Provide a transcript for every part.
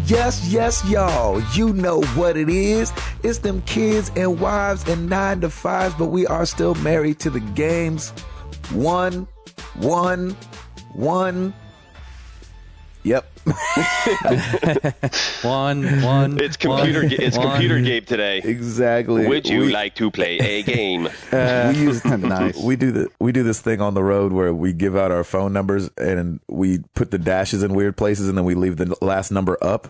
Yes, y'all. You know what it is. It's them kids and wives and 9 to 5s, but we are still married to the games. One. Yep. One. It's computer game today. Exactly. Would you like to play a game? Nice. We do this thing on the road where we give out our phone numbers and we put the dashes in weird places and then we leave the last number up.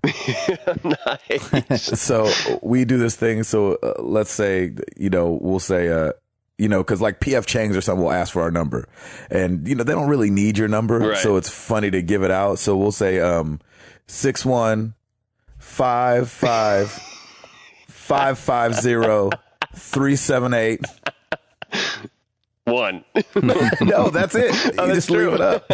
Nice. So we do this thing. So let's say, we'll say, because like PF Chang's or something will ask for our number, and they don't really need your number, right. So it's funny to give it out. So we'll say 615550378. One. No, that's it. You just leave it up.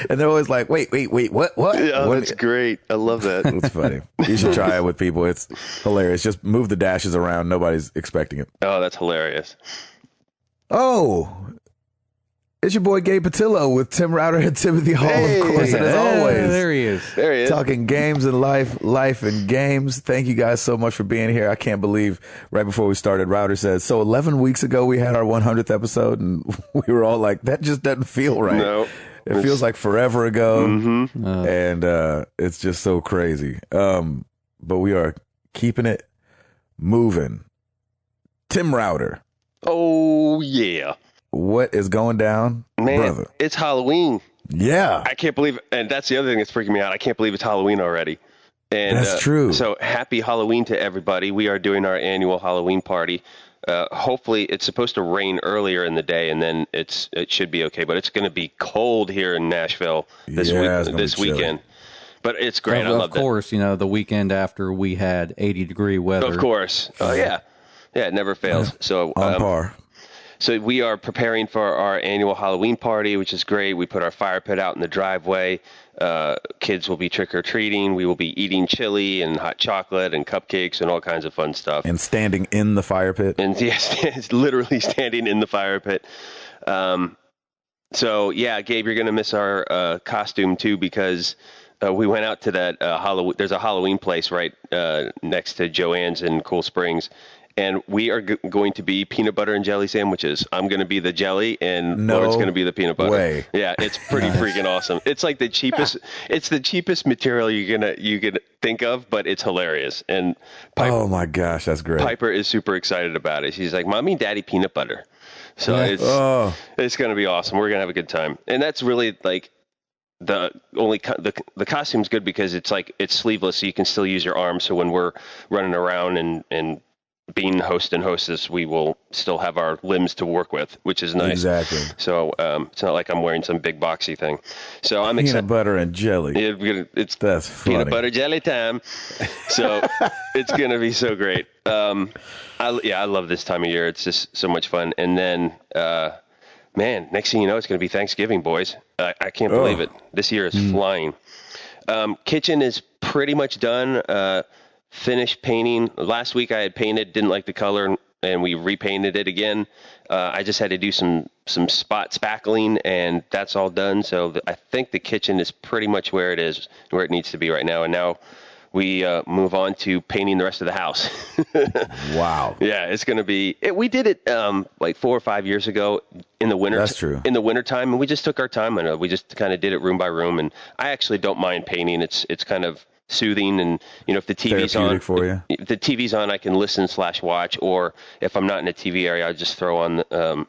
And they're always like, wait, what? Yeah, that's great. I love that. It's funny. You should try it with people. It's hilarious. Just move the dashes around. Nobody's expecting it. Oh, that's hilarious. Oh, it's your boy Gabe Patillo with Tim Router and Timothy Hall, of course. And as always, there he is. Talking games and life and games. Thank you guys so much for being here. I can't believe right before we started, Router said, so 11 weeks ago we had our 100th episode, and we were all like, that just doesn't feel right. No. It feels like forever ago, mm-hmm. And it's just so crazy. But we are keeping it moving. Tim Router. Oh, yeah. What is going down, man, brother? It's Halloween. Yeah. I can't believe, and that's the other thing that's freaking me out. I can't believe it's Halloween already. And that's true. So happy Halloween to everybody. We are doing our annual Halloween party. Hopefully it's supposed to rain earlier in the day, and then it should be okay. But it's going to be cold here in Nashville this weekend. But it's great. I love that. Of course, the weekend after we had 80-degree weather. Of course. Oh, yeah. Yeah, it never fails. So on par. So we are preparing for our annual Halloween party, which is great. We put our fire pit out in the driveway. Kids will be trick-or-treating. We will be eating chili and hot chocolate and cupcakes and all kinds of fun stuff. And standing in the fire pit. And yes, literally standing in the fire pit. So, yeah, Gabe, you're going to miss our costume, too, because we went out to that Halloween. There's a Halloween place right next to Joann's in Cool Springs. And we are going to be peanut butter and jelly sandwiches. I'm going to be the jelly, and Lauren's going to be the peanut butter. Way. Yeah, it's pretty freaking awesome. It's like the cheapest. It's the cheapest material you can think of, but it's hilarious. And Piper, oh my gosh, that's great. Piper is super excited about it. She's like, "Mommy and Daddy peanut butter." So it's going to be awesome. We're going to have a good time, and that's really like the costume's good because it's sleeveless, so you can still use your arms. So when we're running around and being host and hostess, we will still have our limbs to work with, which is nice. Exactly. So it's not like I'm wearing some big boxy thing. So I'm excited. Peanut butter and jelly. That's funny. Peanut butter jelly time. So it's going to be so great. I love this time of year. It's just so much fun. And then, man, next thing you know, it's going to be Thanksgiving, boys. I can't believe it. This year is flying. Kitchen is pretty much done. Finished painting. Last week I had painted, didn't like the color, and we repainted it again. I just had to do some spot spackling, and that's all done. So I think the kitchen is pretty much where it needs to be right now. And now we move on to painting the rest of the house. Wow. Yeah, it's going to be. We did it like 4 or 5 years ago in the winter. That's true. In the wintertime, and we just took our time on it. We just kind of did it room by room, and I actually don't mind painting. It's kind of soothing, and if the TV's on for you. If the TV's on, I can listen / watch, or if I'm not in a TV area, I just throw on the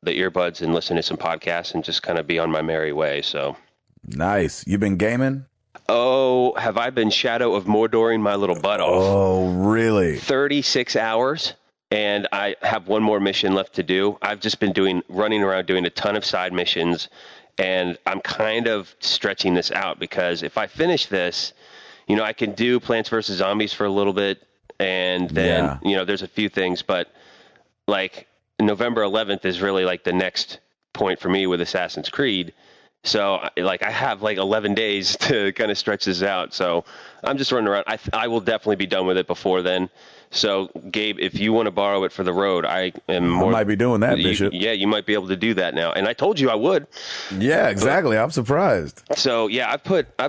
earbuds and listen to some podcasts and just kind of be on my merry way. So nice. You been gaming? Oh, have I been Shadow of Mordoring my little butt off? Oh, really? 36 hours, and I have one more mission left to do. I've just been running around doing a ton of side missions. And I'm kind of stretching this out because if I finish this, I can do Plants vs. Zombies for a little bit. And then, there's a few things. But like November 11th is really like the next point for me with Assassin's Creed. So like I have like 11 days to kind of stretch this out. So I'm just running around. I will definitely be done with it before then. So Gabe, if you want to borrow it for the road, I might be doing that, Bishop. Yeah, you might be able to do that now. And I told you I would. Yeah, exactly. I'm surprised. So yeah, I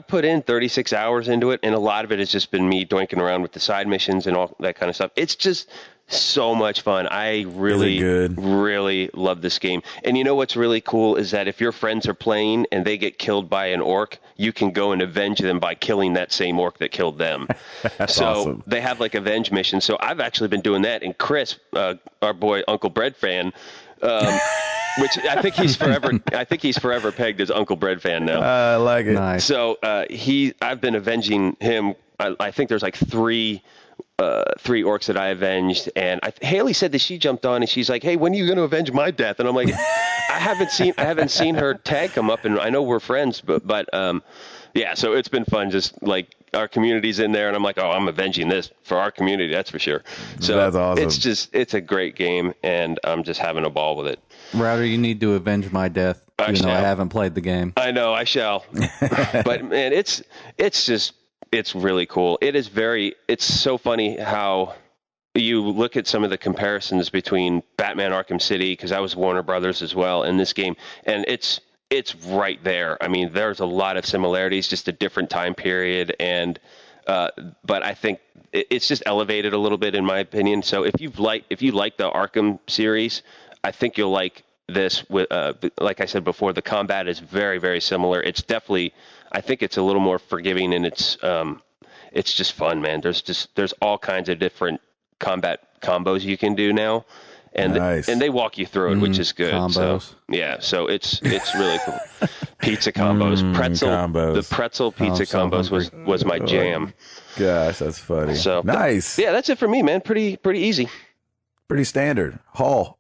put in 36 hours into it, and a lot of it has just been me doinking around with the side missions and all that kind of stuff. It's just so much fun. I really love this game. And you know what's really cool is that if your friends are playing and they get killed by an orc, you can go and avenge them by killing that same orc that killed them. So awesome. They have like avenge missions. So I've actually been doing that. And Chris, our boy Uncle Bread fan, which I think he's forever pegged as Uncle Bread fan now. I like it. Nice. So I've been avenging him. I think there's like three orcs that I avenged, and Haley said that she jumped on and she's like, "Hey, when are you going to avenge my death?" And I'm like, I haven't seen her tag come up, and I know we're friends, but yeah. So it's been fun, just like our community's in there, and I'm like, oh, I'm avenging this for our community, that's for sure. So that's awesome. It's a great game, and I'm just having a ball with it. Router, you need to avenge my death. I haven't played the game. I know, I shall. But man, it's really cool. It's so funny how you look at some of the comparisons between Batman Arkham City, because I was Warner Brothers as well in this game, and it's right there. I mean, there's a lot of similarities, just a different time period, and but I think it's just elevated a little bit in my opinion. So if you like the Arkham series, I think you'll like this. With like I said before, the combat is very, very similar. It's definitely, I think it's a little more forgiving, and it's just fun, man. There's all kinds of different combat combos you can do now, and nice. And they walk you through it, which is good. Combos. So yeah, so it's really cool. Pizza combos, the pretzel pizza combos was my jam. Gosh, that's funny. So nice. Yeah, that's it for me, man. Pretty easy. Pretty standard. Hall.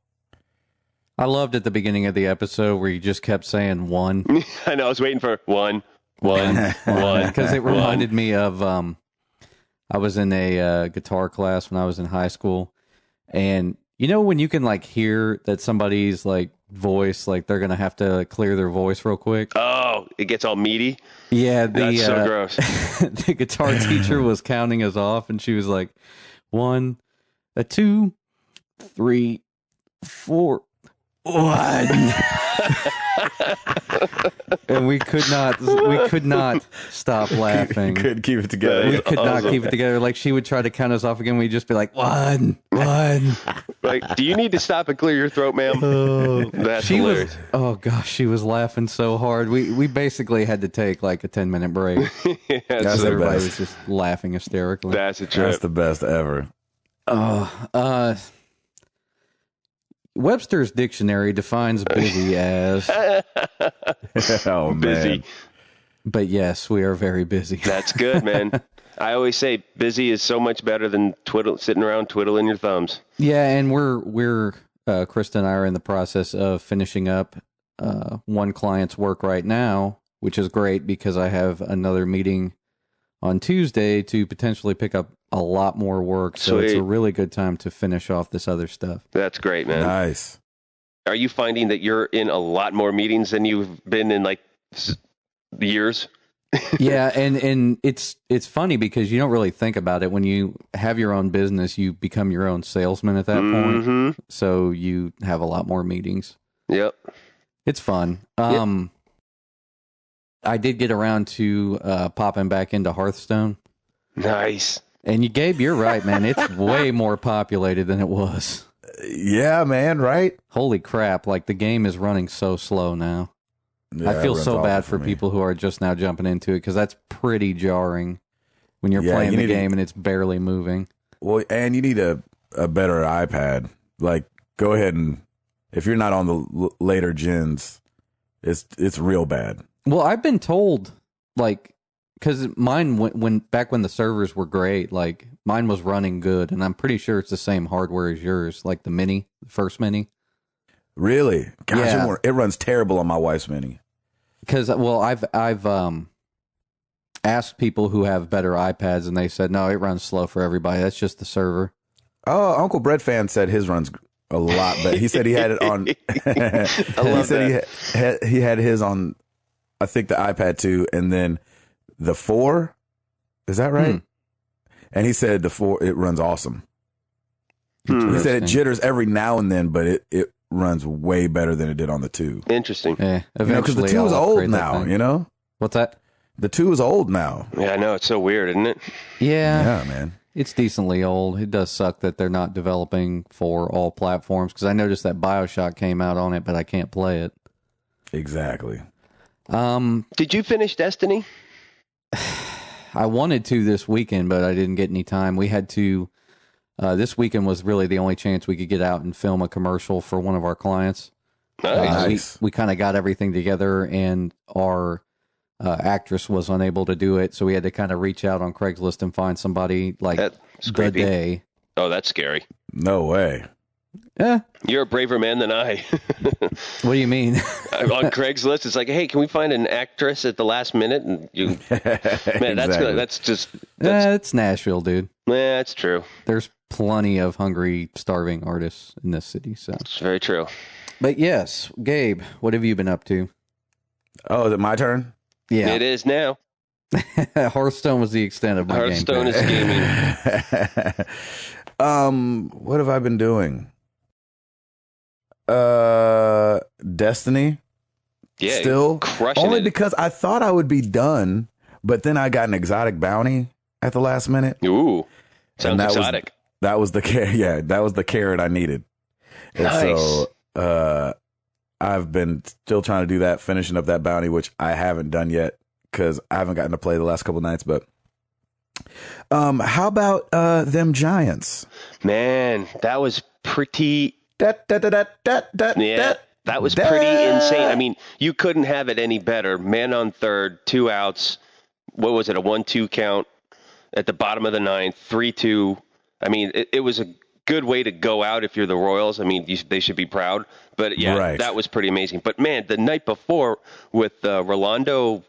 I loved at the beginning of the episode where you just kept saying one. I know. I was waiting for one, because it reminded me of I was in a guitar class when I was in high school, and you know when you can like hear that somebody's like voice, like they're gonna have to clear their voice real quick. Oh, it gets all meaty. Yeah, that's so gross. The guitar teacher was counting us off, and she was like, 1, 2, 3, 4. 1. And we could not stop laughing. Couldn't keep it together. We could not keep it together. Like she would try to count us off again. We'd just be like, 1. Like, do you need to stop and clear your throat, ma'am? That's hilarious. Oh gosh, she was laughing so hard. We basically had to take like a 10-minute break. That's everybody was just laughing hysterically. That's a trip. That's the best ever. Webster's dictionary defines busy as oh man. Busy. But yes, we are very busy. That's good, man. I always say busy is so much better than sitting around twiddling your thumbs. Yeah, and we're Krista and I are in the process of finishing up one client's work right now, which is great because I have another meeting on Tuesday to potentially pick up a lot more work. So It's a really good time to finish off this other stuff. That's great, man. Nice. Are you finding that you're in a lot more meetings than you've been in like years? Yeah, and it's funny because you don't really think about it. When you have your own business, you become your own salesman at that point. So you have a lot more meetings. Yep. It's fun. I did get around to popping back into Hearthstone. Nice. And Gabe, you're right, man. It's way more populated than it was. Yeah, man, right? Holy crap. Like, the game is running so slow now. Yeah, I feel so bad for people who are just now jumping into it, because that's pretty jarring when you're playing the game and it's barely moving. Well, and you need a better iPad. Like, go ahead and, if you're not on the later gens, it's real bad. Well, I've been told, like, because mine, when the servers were great, like, mine was running good, and I'm pretty sure it's the same hardware as yours, like the first mini. Really? Gosh, yeah. It runs terrible on my wife's mini. Because, well, I've asked people who have better iPads, and they said, no, it runs slow for everybody. That's just the server. Oh, Uncle Bread Fan said his runs a lot better. He said he had it on. He said he had his on I think the iPad 2, and then the 4. Is that right? And he said the 4, it runs awesome. He said it jitters every now and then, but it runs way better than it did on the 2. Interesting. Yeah, Because the 2 is old now, you know? What's that? The 2 is old now. Yeah, I know. It's so weird, isn't it? Yeah, man. it's decently old. It does suck that they're not developing for all platforms, because I noticed that BioShock came out on it, but I can't play it. Exactly. Did you finish Destiny? I wanted to this weekend, but I didn't get any time. We had to. This weekend was really the only chance we could get out and film a commercial for one of our clients. Nice. We kind of got everything together, and our actress was unable to do it, so we had to kind of reach out on Craigslist and find somebody like That's the creepy. day. Oh, that's scary. No way. Yeah. You're a braver man than I. What do you mean? On Craigslist, it's like, hey, can we find an actress at the last minute? And you, man, Exactly. It's Nashville, dude. Yeah, that's true. There's plenty of hungry, starving artists in this city. So It's very true. But yes, Gabe, what have you been up to? Oh, is it my turn? Yeah. It is now. Hearthstone was the extent of my Hearthstone is gameplay. gaming. What have I been doing? Destiny. Yeah, Still crushing only it. because I thought I would be done, but then I got an exotic bounty at the last minute. Ooh, sounds that exotic. That was the that was the carrot I needed. And Nice. so I've been still trying to do that, finishing up that bounty, which I haven't done yet because I haven't gotten to play the last couple nights. But how about them Giants? Man, that was pretty. Yeah, that was Da. pretty insane. I mean, you couldn't have it any better. Man on third, 2 outs. What was it? A 1-2 count at the bottom of the ninth, 3-2. I mean, it was a good way to go out if you're the Royals. I mean, they should be proud. But yeah, Right. that was pretty amazing. But man, the night before with Rolando.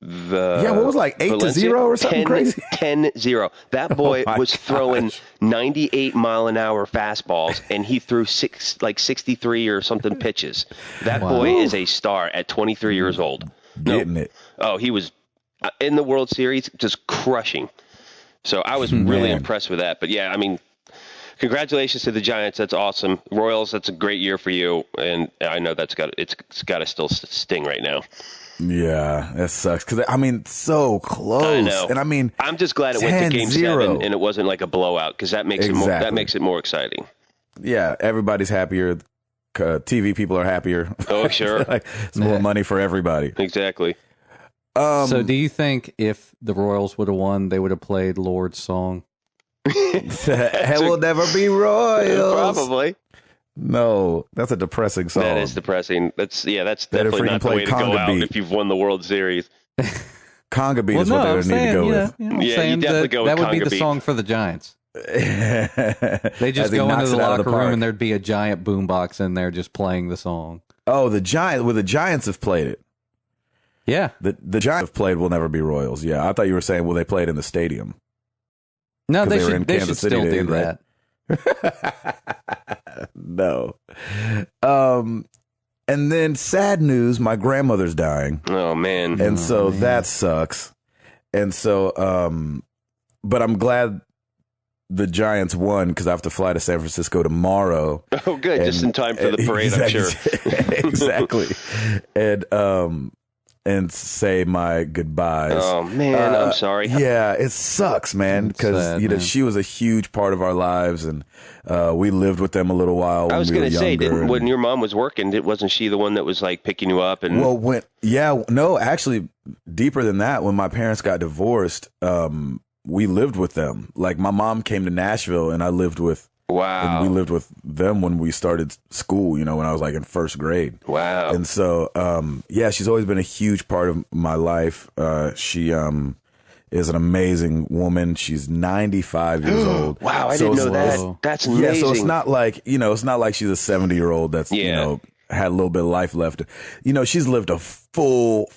What was it, like 8-0 or something crazy? 10-0. That boy my was throwing gosh. 98-mile-an-hour fastballs, and he threw 63 or something pitches. That boy is a star at 23 years old. Getting it. Oh, he was in the World Series, just crushing. So I was really impressed with that. But yeah, I mean, congratulations to the Giants. That's awesome. Royals, that's a great year for you, and I know it's got to still sting right now. Yeah, that sucks because I mean, so close. I know. And I mean, I'm just glad it went to Game 7 and it wasn't like a blowout, because that makes it more exciting. Yeah, everybody's happier. TV people are happier. Oh, sure. Like, it's more money for everybody. Exactly. So do you think if the Royals would have won, they would have played Lord's song? Hell will never be Royals. Probably. No, that's a depressing song. That is depressing. That's Better definitely not the play way to go Conga out Beat. if you've won the World Series. Conga Beat is what they would need to go with. I'm Yeah, saying you definitely go with that would be Conga the Beat. song for the Giants. They They just go into the locker room and there'd be a giant boombox in there just playing the song. Oh, the Giants have played it. Yeah. The Giants have played Will Never Be Royals. Yeah, I thought you were saying, well, they played in the stadium. No, 'Cause they they were should, in they Kansas should City, still do right? that. No. And then sad news, my grandmother's dying. Oh, man. And so that sucks. And so, but I'm glad the Giants won because I have to fly to San Francisco tomorrow. Oh, good. Just in time for the parade, I'm sure. Exactly. And say my goodbyes. Oh, man, I'm sorry. Yeah, it sucks, man, It's because sad, man. she was a huge part of our lives, and we lived with them a little while when I was we were going to say, younger. when your mom was working, wasn't she the one that was like picking you up? And Actually, deeper than that, when my parents got divorced, we lived with them. Like, my mom came to Nashville, and I lived with. wow. And we lived with them when we started school, when I was like in first grade. Wow. And so, she's always been a huge part of my life. She is an amazing woman. She's 95 years old. Wow, I So didn't know it's- that. That's amazing. Yeah, so it's not like, it's not like she's a 70-year-old that's, had a little bit of life left. She's lived a full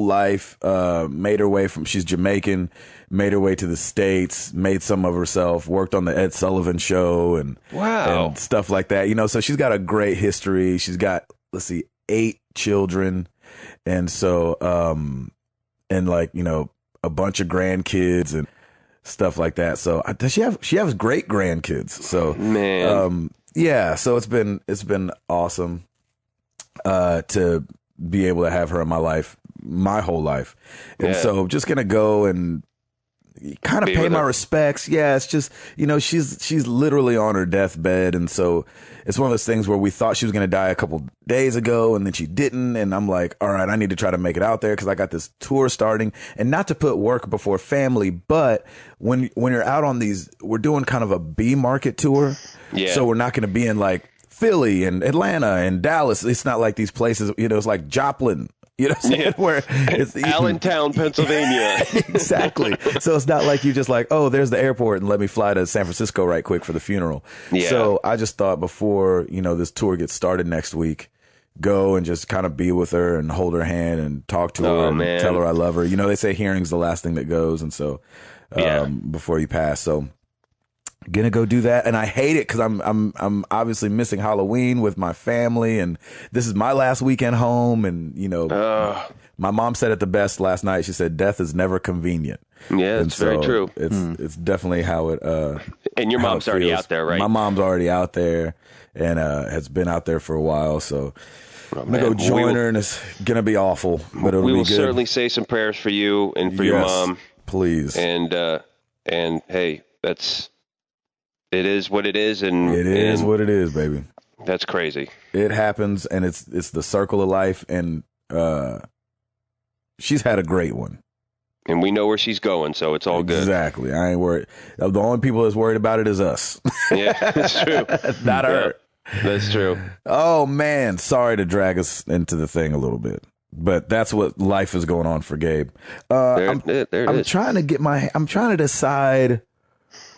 life, made her way she's Jamaican, made her way to the States, made some of herself, worked on the Ed Sullivan Show and stuff like that. So she's got a great history. She's got, 8 children. And so, and like, you know, a bunch of grandkids and stuff like that. So does she has great grandkids. So, Man. Yeah. So it's been awesome, to be able to have her in my life, my whole life. And so just going to go and kind of pay my respects. Yeah, it's just, you know, she's literally on her deathbed, and so it's one of those things where we thought she was going to die a couple days ago, and then she didn't, and I'm like, all right, I need to try to make it out there because I got this tour starting, and not to put work before family, but when you're out on these, we're doing kind of a B market tour, so we're not going to be in like Philly and Atlanta and Dallas. It's not like these places, you know, it's like Joplin. You know what I'm saying? Where it's Allentown, Pennsylvania. Exactly. So it's not like you just like, oh, there's the airport and let me fly to San Francisco right quick for the funeral. Yeah. So I just thought before, you know, this tour gets started next week, go and just kind of be with her and hold her hand and talk to her and tell her I love her. You know, they say hearing's the last thing that goes. And so before you pass. So gonna go do that, and I hate it because I'm obviously missing Halloween with my family, and this is my last weekend home, and you know, my mom said it the best last night. She said, "Death is never convenient." Yeah, it's very true. It's definitely how it. And your mom's already out there, right? My mom's already out there, and has been out there for a while. So I'm gonna go join her, and it's gonna be awful, but it'll be good. We will certainly say some prayers for you and for your mom, please. And hey, it is what it is, and it is what it is, baby. That's crazy. It happens, and it's the circle of life, and she's had a great one. And we know where she's going, so it's all good. Exactly. I ain't worried. The only people that's worried about it is us. Yeah, that's true. Not her. That's true. Oh, man. Sorry to drag us into the thing a little bit, but that's what life is going on for Gabe. I'm trying to decide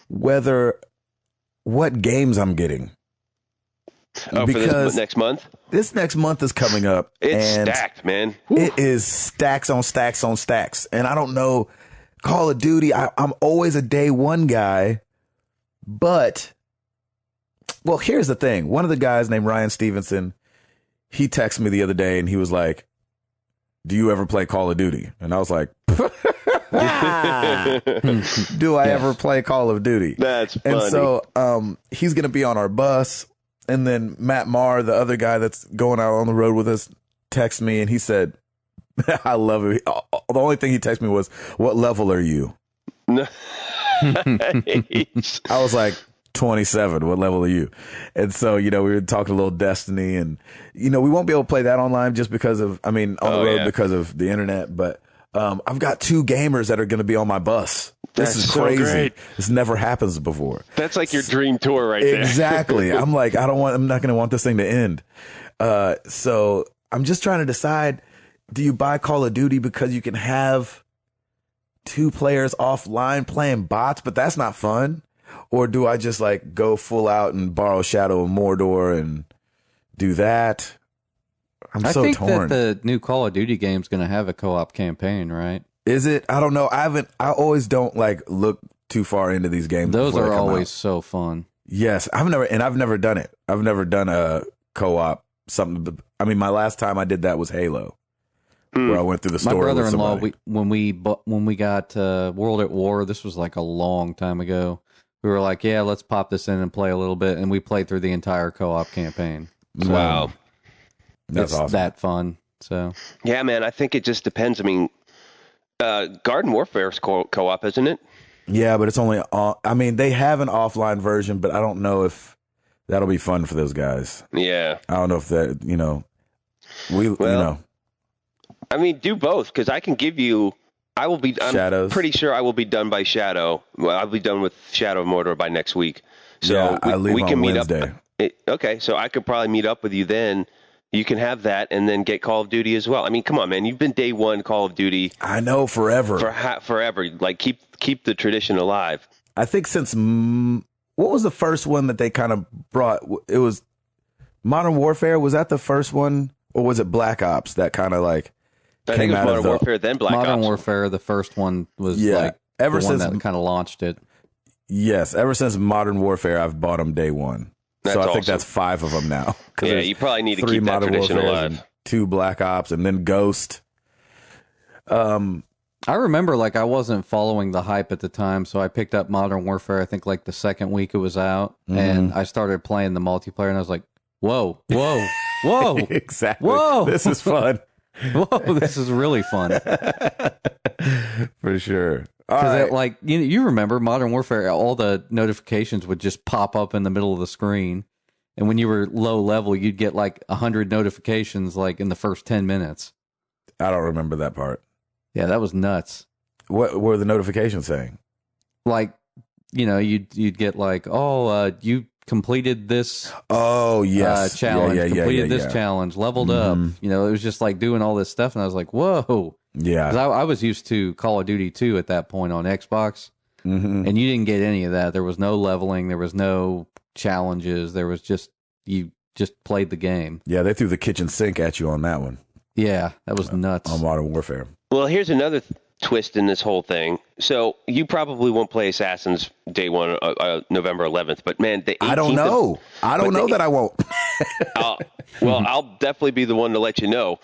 what games I'm getting. Oh, because for this next month? This next month is coming up. It's stacked, man. Whew. It is stacks on stacks on stacks. And I don't know, Call of Duty, I'm always a day one guy, but, well, here's the thing. One of the guys named Ryan Stevenson, he texted me the other day and he was like, do you ever play Call of Duty? And I was like, do I ever play Call of Duty? That's funny. And so he's going to be on our bus. And then Matt Marr, the other guy that's going out on the road with us, texted me and he said, I love it. The only thing he texted me was, what level are you? I was like, 27. What level are you? And so, you know, we were talking a little Destiny, and, you know, we won't be able to play that online just because of, on the road because of the internet. But I've got 2 gamers that are going to be on my bus. This is crazy. So great. This never happens before. That's like your dream tour right there. Exactly. I'm like, I'm not going to want this thing to end. So I'm just trying to decide, do you buy Call of Duty because you can have 2 players offline playing bots, but that's not fun? Or do I just like go full out and borrow Shadow of Mordor and do that? I think torn. That the new Call of Duty game is going to have a co-op campaign, right? Is it? I don't know. I always don't like look too far into these games. Those are always so fun. Yes. I've never done it. I've never done a co-op something. I mean, my last time I did that was Halo, where I went through the story. My brother-in-law, when we got World at War, this was like a long time ago. We were like, yeah, let's pop this in and play a little bit, and we played through the entire co-op campaign. So wow. That's awesome. That fun. So yeah, man, I think it just depends. I mean, Garden Warfare's co-op, isn't it? Yeah, but it's only I mean, they have an offline version, but I don't know if that'll be fun for those guys. Yeah. I don't know if that, you know, you know. I mean, do both, because I can give you, I'm pretty sure I will be done by Shadow. Well, I'll be done with Shadow of Mordor by next week. So yeah, I leave on Wednesday. Okay, so I could probably meet up with you then. You can have that and then get Call of Duty as well. I mean, come on, man. You've been day one Call of Duty. I know, forever. Forever. Like, keep the tradition alive. I think since, what was the first one that they kind of brought? It was Modern Warfare. Was that the first one? Or was it Black Ops that kind of like I think it was Modern Warfare, then Black Ops. Modern Warfare, the first one was like ever the since one that kind of launched it. Yes, ever since Modern Warfare, I've bought them day one. So I think that's 5 of them now. Yeah, you probably need to keep that tradition alive. 2 Black Ops, and then Ghost. I remember like I wasn't following the hype at the time, so I picked up Modern Warfare, I think like the second week it was out, and I started playing the multiplayer, and I was like, whoa, whoa, whoa. Exactly. Whoa. This is fun. Whoa, this is really fun. For sure. All Because right. like you remember Modern Warfare, all the notifications would just pop up in the middle of the screen, and when you were low level, you'd get like 100 notifications like in the first 10 minutes. I don't remember that part. Yeah, that was nuts. What were the notifications saying? Like, you'd get like, you completed this Oh, yes. challenge, completed this yeah. challenge, leveled up. It was just like doing all this stuff, and I was like, whoa. Yeah. 'Cause I was used to Call of Duty 2 at that point on Xbox, and you didn't get any of that. There was no leveling. There was no challenges. There was you just played the game. Yeah, they threw the kitchen sink at you on that one, Yeah, that was nuts. on Modern Warfare. Well, here's another twist in this whole thing. So you probably won't play Assassins day one, November 11th. But man, the 18th I don't know. I don't know that I won't. I'll definitely be the one to let you know.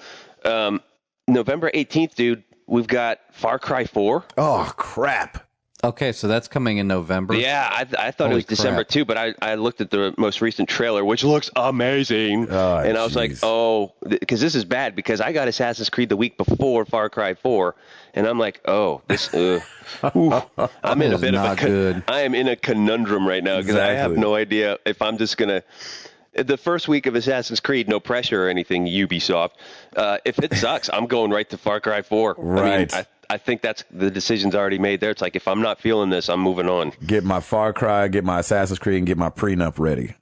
November 18th, dude, we've got Far Cry 4. Oh, crap. Okay, so that's coming in November. Yeah, I thought it Holy was December crap. too, but I looked at the most recent trailer, which looks amazing, Oh, and I was like, jeez. because this is bad, because I got Assassin's Creed the week before Far Cry 4, and I'm like, this, I'm in a is bit of not good. I am in a conundrum right now because I have Exactly. no idea if I'm just gonna. The first week of Assassin's Creed, no pressure or anything, Ubisoft. If it sucks, I'm going right to Far Cry 4. Right. I mean, I think that's the decision's already made there. It's like, if I'm not feeling this, I'm moving on. Get my Far Cry, get my Assassin's Creed, and get my prenup ready.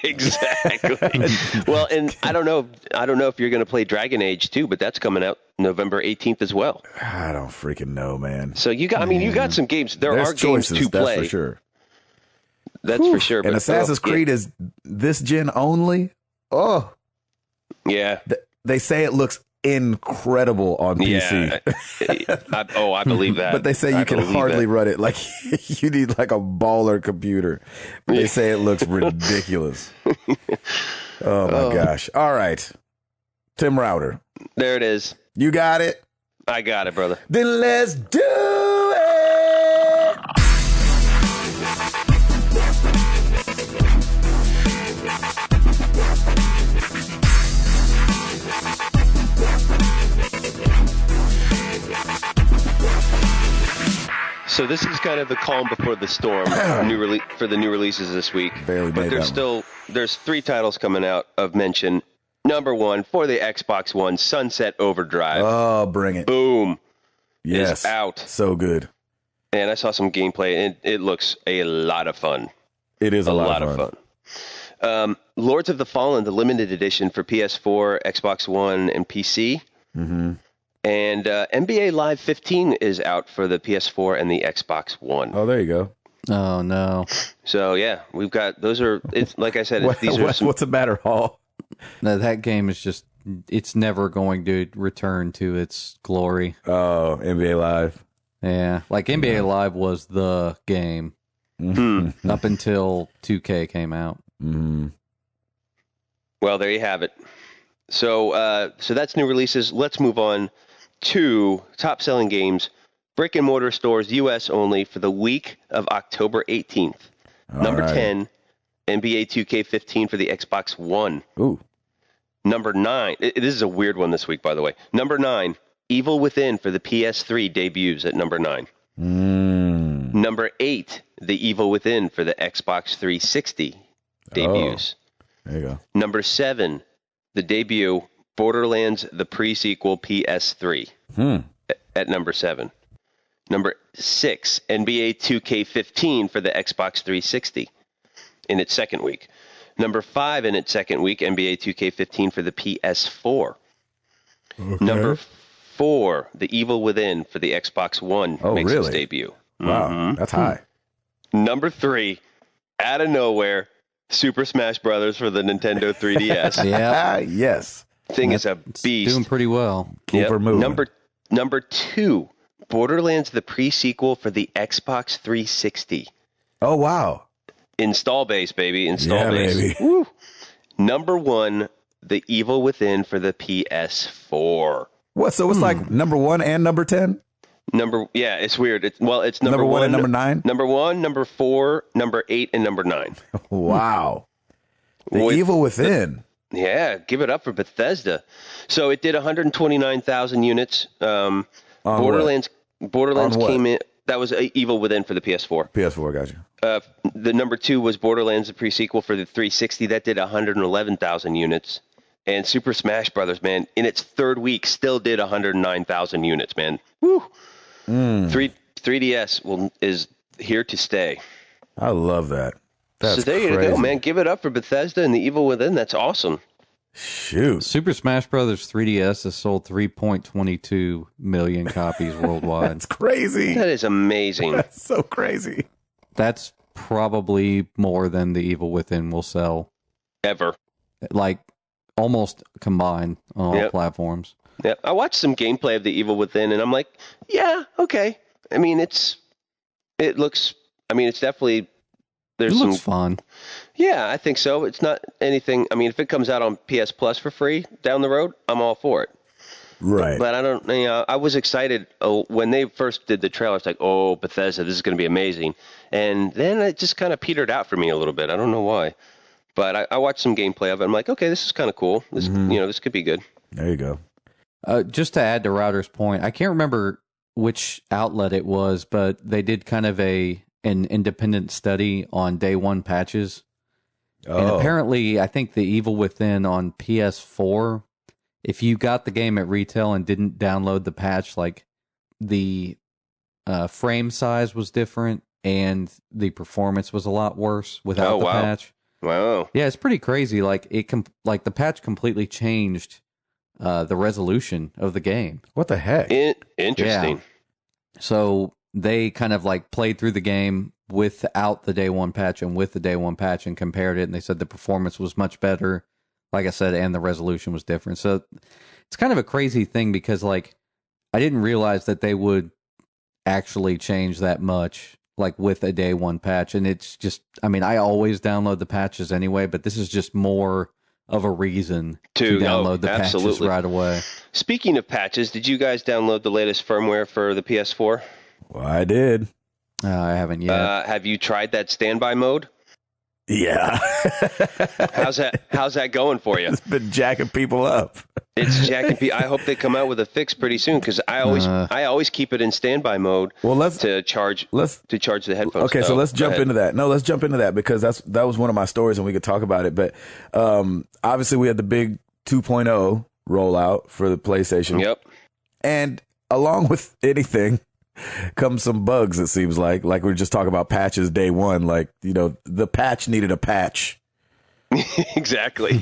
Exactly. Well, and I don't know if you're going to play Dragon Age too, but that's coming out November 18th as well. I don't freaking know, man. So you got some games. There There's are games choices, to play. that's for sure. That's for sure. And Assassin's Creed is this gen only. Oh, Yeah. they say it looks incredible on PC. Yeah. I believe that. But they say you can hardly run it. Like, you need like a baller computer. But they say it looks ridiculous. Oh my gosh. All right. Tim Router. There it is. You got it? I got it, brother. Then let's do it. So this is kind of the calm before the storm for the new releases this week. Barely but made there's that one. there's 3 titles coming out of mention. Number 1 for the Xbox One, Sunset Overdrive. Oh, bring it. Boom. Yes. Is out. So good. And I saw some gameplay, and it looks a lot of fun. It is A a lot of fun. Lords of the Fallen, the limited edition for PS4, Xbox One, and PC. Mm-hmm. And NBA Live 15 is out for the PS4 and the Xbox One. Oh, there you go. Oh no. So yeah, we've got those are. It's like I said, What- these are some, what's the matter, Hall? No, that game is just, it's never going to return to its glory. Oh, NBA Live. Yeah. Like NBA Live was the game up until 2K came out. Mm-hmm. Well, there you have it. So so that's new releases. Let's move on to top selling games, brick and mortar stores, U.S. only for the week of October 18th. Number 10, NBA 2K15 for the Xbox One. Ooh. Number 9, this is a weird one this week, by the way. Number 9, Evil Within for the PS3 debuts at number 9. Number 8, The Evil Within for the Xbox 360 debuts. There you go. Number 7, the debut Borderlands, the pre-sequel PS3 at number 7. Number 6, NBA 2K15 for the Xbox 360 in its second week. Number 5 in its second week, NBA 2K15 for the PS4. Okay. Number 4, The Evil Within for the Xbox One makes its debut. Wow, that's high. Number 3, out of nowhere, Super Smash Brothers for the Nintendo 3DS. Yeah. Yes. Thing is a It's beast. doing pretty well. Keep her moving. Number 2, Borderlands, the pre-sequel for the Xbox 360. Oh, wow. Install base, baby. Install Yeah, base. baby. Woo. Number 1, The Evil Within for the PS4. What? So it's like number 1 and number 10? It's weird. It's number 1 and number 9? Number 1, number 4, number 8, and number 9. Wow. The Evil Within. Yeah, give it up for Bethesda. So it did 129,000 units. Borderlands came in. That was Evil Within for the PS4. PS4, gotcha. The number 2 was Borderlands, the pre-sequel for the 360. That did 111,000 units. And Super Smash Brothers, man, in its third week, still did 109,000 units, man. Woo! 3DS is here to stay. I love that. That's so there you go, man. Give it up for Bethesda and the Evil Within. That's awesome. Shoot. Super Smash Brothers 3DS has sold 3.22 million copies worldwide. That's crazy. That is amazing. That's so crazy. That's probably more than the Evil Within will sell. Ever. Like, almost combined on all platforms. Yeah, I watched some gameplay of the Evil Within, and I'm like, yeah, okay. I mean, it's definitely... It looks fun. Yeah, I think so. It's not anything. I mean, if it comes out on PS Plus for free down the road, I'm all for it. Right. But I don't. I was excited when they first did the trailer. It's like, oh, Bethesda, this is going to be amazing. And then it just kind of petered out for me a little bit. I don't know why. But I watched some gameplay of it. I'm like, okay, this is kind of cool. This, this could be good. There you go. Just to add to Router's point, I can't remember which outlet it was, but they did kind of an independent study on day one patches. And apparently, I think the Evil Within on PS4, if you got the game at retail and didn't download the patch, like the frame size was different and the performance was a lot worse without the patch. Wow. Yeah, it's pretty crazy. Like the patch completely changed the resolution of the game. What the heck? Interesting. Yeah. So they kind of like played through the game without the day one patch and with the day one patch and compared it, and they said the performance was much better, like I said, and the resolution was different. So it's kind of a crazy thing because like I didn't realize that they would actually change that much like with a day one patch. And it's just, I mean, I always download the patches anyway, but this is just more of a reason to download the patches right away. Speaking of patches, did you guys download the latest firmware for the PS4? Well, I did. I haven't yet. Have you tried that standby mode? Yeah. How's that going for you? It's been jacking people up. It's jacking people. I hope they come out with a fix pretty soon because I always keep it in standby mode. Well, to charge the headphones. Okay, so let's jump into that. No, let's jump into that because that was one of my stories and we could talk about it. But obviously we had the big 2.0 rollout for the PlayStation. Yep. And along with anything comes some bugs, it seems like we were just talking about patches day one. Like, the patch needed a patch. Exactly.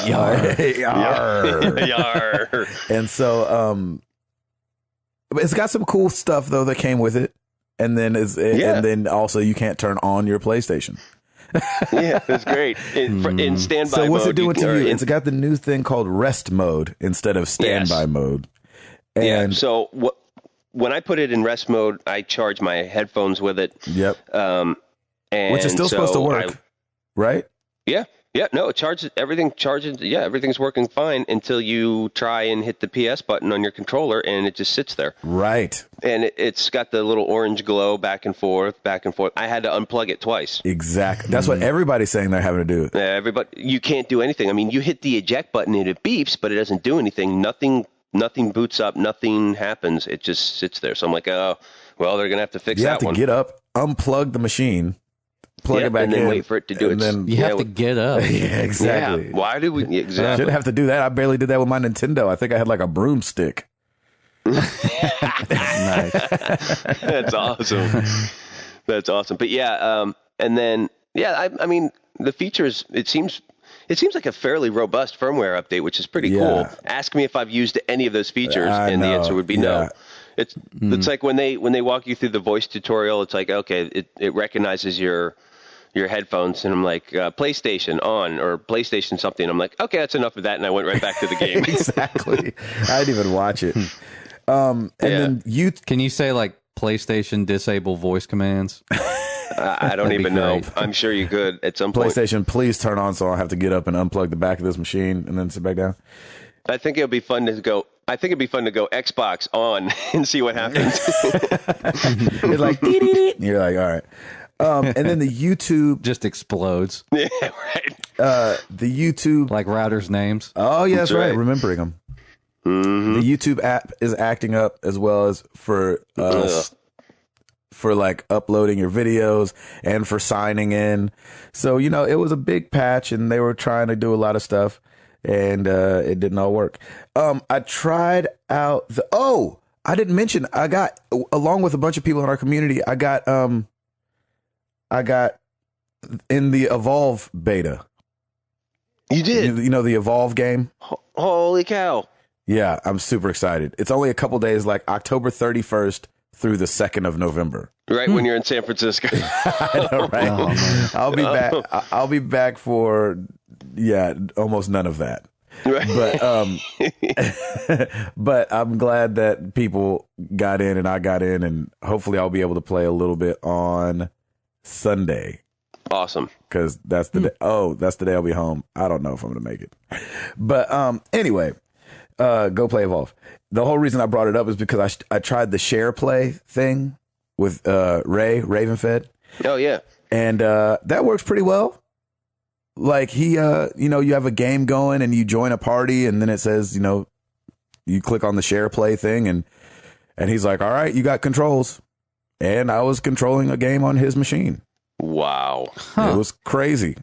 Yar. Yar. And so it's got some cool stuff though that came with it. And then and then also you can't turn on your PlayStation. Yeah, it's great. In standby mode. So what's it doing to you? It's got the new thing called rest mode instead of standby mode. And so when I put it in rest mode, I charge my headphones with it. Yep. And which is still supposed to work, right? Yeah. Yeah. No, it charges everything. Yeah, everything's working fine until you try and hit the PS button on your controller, and it just sits there. Right. And it's got the little orange glow back and forth, back and forth. I had to unplug it twice. Exactly. That's what everybody's saying they're having to do. Everybody, you can't do anything. I mean, you hit the eject button and it beeps, but it doesn't do anything. Nothing boots up. Nothing happens. It just sits there. So I'm like, oh, well, they're going to have to fix that one. You have to get up, unplug the machine, plug it back in. And then wait for it to do it. Then you have to get up. Yeah, exactly. Yeah. Why do we? Exactly. Shouldn't have to do that. I barely did that with my Nintendo. I think I had like a broomstick. Nice. That's awesome. That's awesome. But yeah, and then, I mean, the features, it seems like a fairly robust firmware update, which is pretty cool. Ask me if I've used any of those features, and the answer would be no. It's like when they walk you through the voice tutorial, it's like, okay, it recognizes your headphones, and I'm like, PlayStation on or PlayStation something. I'm like, okay, that's enough of that, and I went right back to the game. Exactly. I didn't even watch it. And then can you say like PlayStation disable voice commands? I don't That'd be even know. great. I'm sure you could at some point. PlayStation, please turn on so I'll have to get up and unplug the back of this machine and then sit back down. I think it'd be fun to go. I think it'd be fun to go Xbox on and see what happens. It's like, dee-dee-dee. You're like, all right. And then the YouTube, Just explodes. Yeah, right. the YouTube. Like routers' names. Oh, yeah, that's right. right. Remembering them. Mm-hmm. The YouTube app is acting up as well as for like uploading your videos and for signing in. So, it was a big patch and they were trying to do a lot of stuff and it didn't all work. I tried out I didn't mention I got, along with a bunch of people in our community, I got in the Evolve beta. You did? The Evolve game? Holy cow. Yeah, I'm super excited. It's only a couple days, like October 31st through the 2nd of November. Right when you're in San Francisco. I know, right? Oh, man. I'll be back. I'll be back for almost none of that. Right. But but I'm glad that people got in and I got in, and hopefully I'll be able to play a little bit on Sunday. Awesome. Because that's the day. That's the day I'll be home. I don't know if I'm gonna make it. But anyway. Go play Evolve. The whole reason I brought it up is because I tried the share play thing with Ray Ravenfed. Oh yeah, and that works pretty well. Like he, you have a game going and you join a party, and then it says, you click on the share play thing, and he's like, "All right, you got controls," and I was controlling a game on his machine. Wow, It was crazy.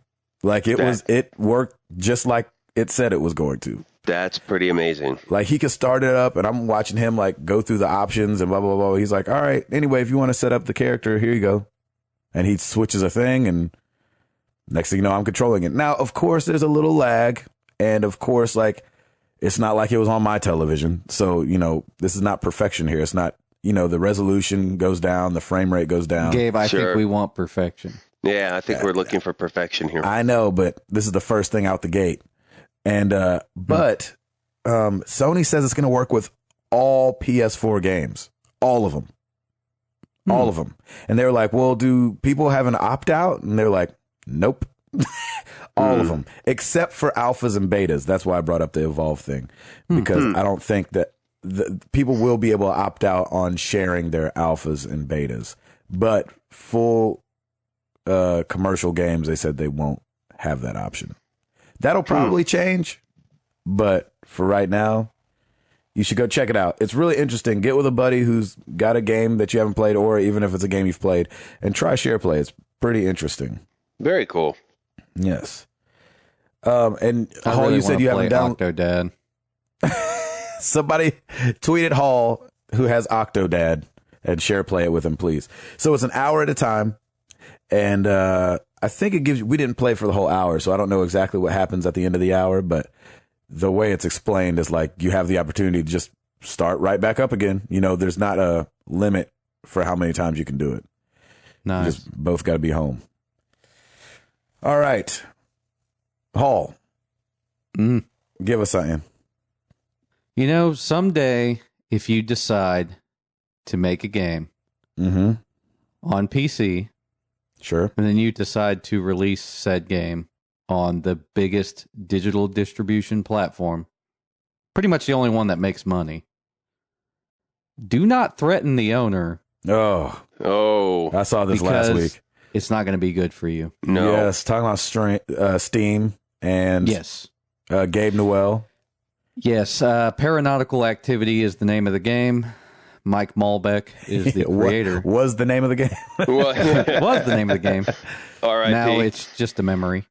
Like it worked just like it said it was going to. That's pretty amazing. Like he could start it up and I'm watching him like go through the options and blah, blah, blah. He's like, all right, anyway, if you want to set up the character, here you go. And he switches a thing and next thing you know, I'm controlling it. Now, of course, there's a little lag. And of course, like, it's not like it was on my television. So, this is not perfection here. It's not, the resolution goes down, the frame rate goes down. Gabe, I Sure. think we want perfection. Yeah, I think we're looking for perfection here. I know, but this is the first thing out the gate. And, but Sony says it's going to work with all PS4 games, all of them, all of them. And they're like, well, do people have an opt out? And they're like, nope, all of them, except for alphas and betas. That's why I brought up the Evolve thing, because I don't think that the people will be able to opt out on sharing their alphas and betas, but full, commercial games, they said they won't have that option. That'll probably change, but for right now, you should go check it out. It's really interesting. Get with a buddy who's got a game that you haven't played, or even if it's a game you've played, and try share play. It's pretty interesting. Very cool. Yes. And I Hall, really you said you haven't downloaded. Octodad. Somebody tweeted Hall who has Octodad and share play it with him, please. So it's an hour at a time, and I think it gives you, we didn't play for the whole hour, so I don't know exactly what happens at the end of the hour, but the way it's explained is like you have the opportunity to just start right back up again. There's not a limit for how many times you can do it. Nice. You just both got to be home. All right. Hall, give us something. Someday, if you decide to make a game on PC, Sure. and then you decide to release said game on the biggest digital distribution platform, pretty much the only one that makes money, do not threaten the owner. Oh, I saw this last because week. It's not going to be good for you. No. Yes, talking about Steam and Yes. Gabe Newell. Yes. Paranautical Activity is the name of the game. Mike Malbec is the creator. What was the name of the game? Well, Was the name of the game. all right. Now it's just a memory.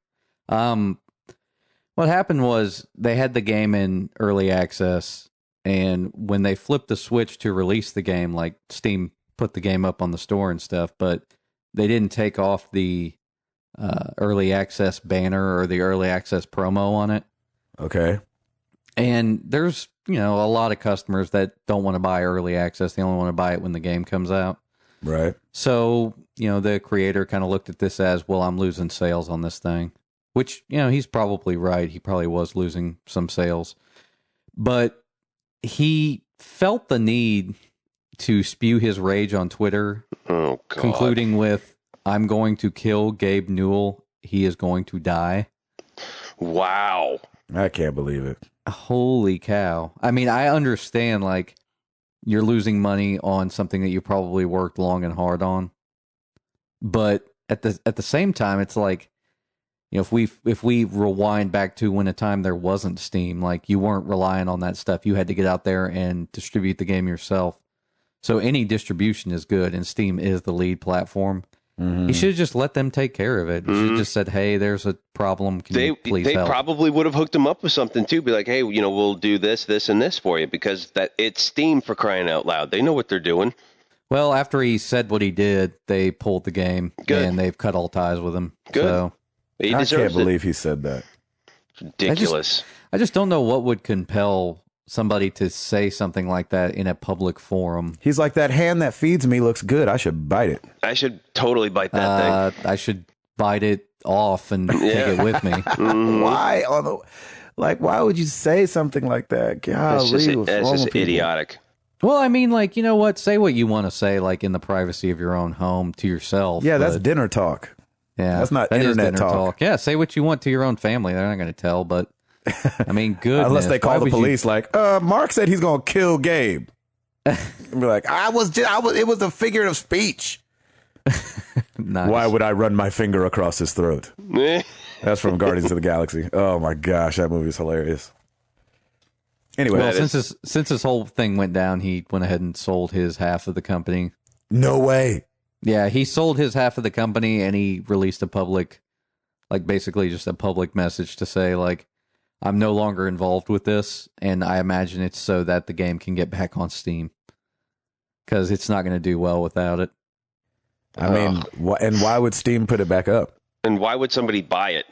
What happened was they had the game in early access, and when they flipped the switch to release the game, like Steam put the game up on the store and stuff, but they didn't take off the early access banner or the early access promo on it. Okay. And there's, a lot of customers that don't want to buy early access. They only want to buy it when the game comes out. Right. So, the creator kind of looked at this as, well, I'm losing sales on this thing, which, he's probably right. He probably was losing some sales, but he felt the need to spew his rage on Twitter, Oh, God. concluding with, I'm going to kill Gabe Newell. He is going to die. Wow. I can't believe it. Holy cow. I mean, I understand, like, you're losing money on something that you probably worked long and hard on. But at the same time, it's like, you know, if we rewind back to when a time there wasn't Steam, like, you weren't relying on that stuff. You had to get out there and distribute the game yourself. So any distribution is good, and Steam is the lead platform. He should have just let them take care of it. He should have just said, hey, there's a problem. Can you please help? They probably would have hooked him up with something, too. Be like, hey, you know, we'll do this, this, and this for you, because it's Steam, for crying out loud. They know what they're doing. Well, after he said what he did, they pulled the game, and they've cut all ties with him. Good. So, I can't believe he said that. Ridiculous. I just don't know what would compel somebody to say something like that in a public forum. He's like, that hand that feeds me looks good. I should bite it. I should totally bite that thing. I should bite it off and take it with me. Why why would you say something like that? Golly, It's just idiotic. Well, I mean, like, you know what? Say what you want to say, like, in the privacy of your own home to yourself. Yeah, that's dinner talk. Yeah, that's not that internet is dinner talk. Yeah, say what you want to your own family. They're not going to tell, but I mean, good. Unless they call the police, like, Mark said he's going to kill Gabe. And be like, it was a figure of speech. Nice. Why would I run my finger across his throat? That's from Guardians of the Galaxy. Oh my gosh, that movie is hilarious. Anyway, well, since this whole thing went down, he went ahead and sold his half of the company. No way. Yeah, he sold his half of the company, and he released a public, like, basically just a public message to say, like, I'm no longer involved with this, and I imagine it's so that the game can get back on Steam, because it's not going to do well without it. I mean, and why would Steam put it back up? And why would somebody buy it?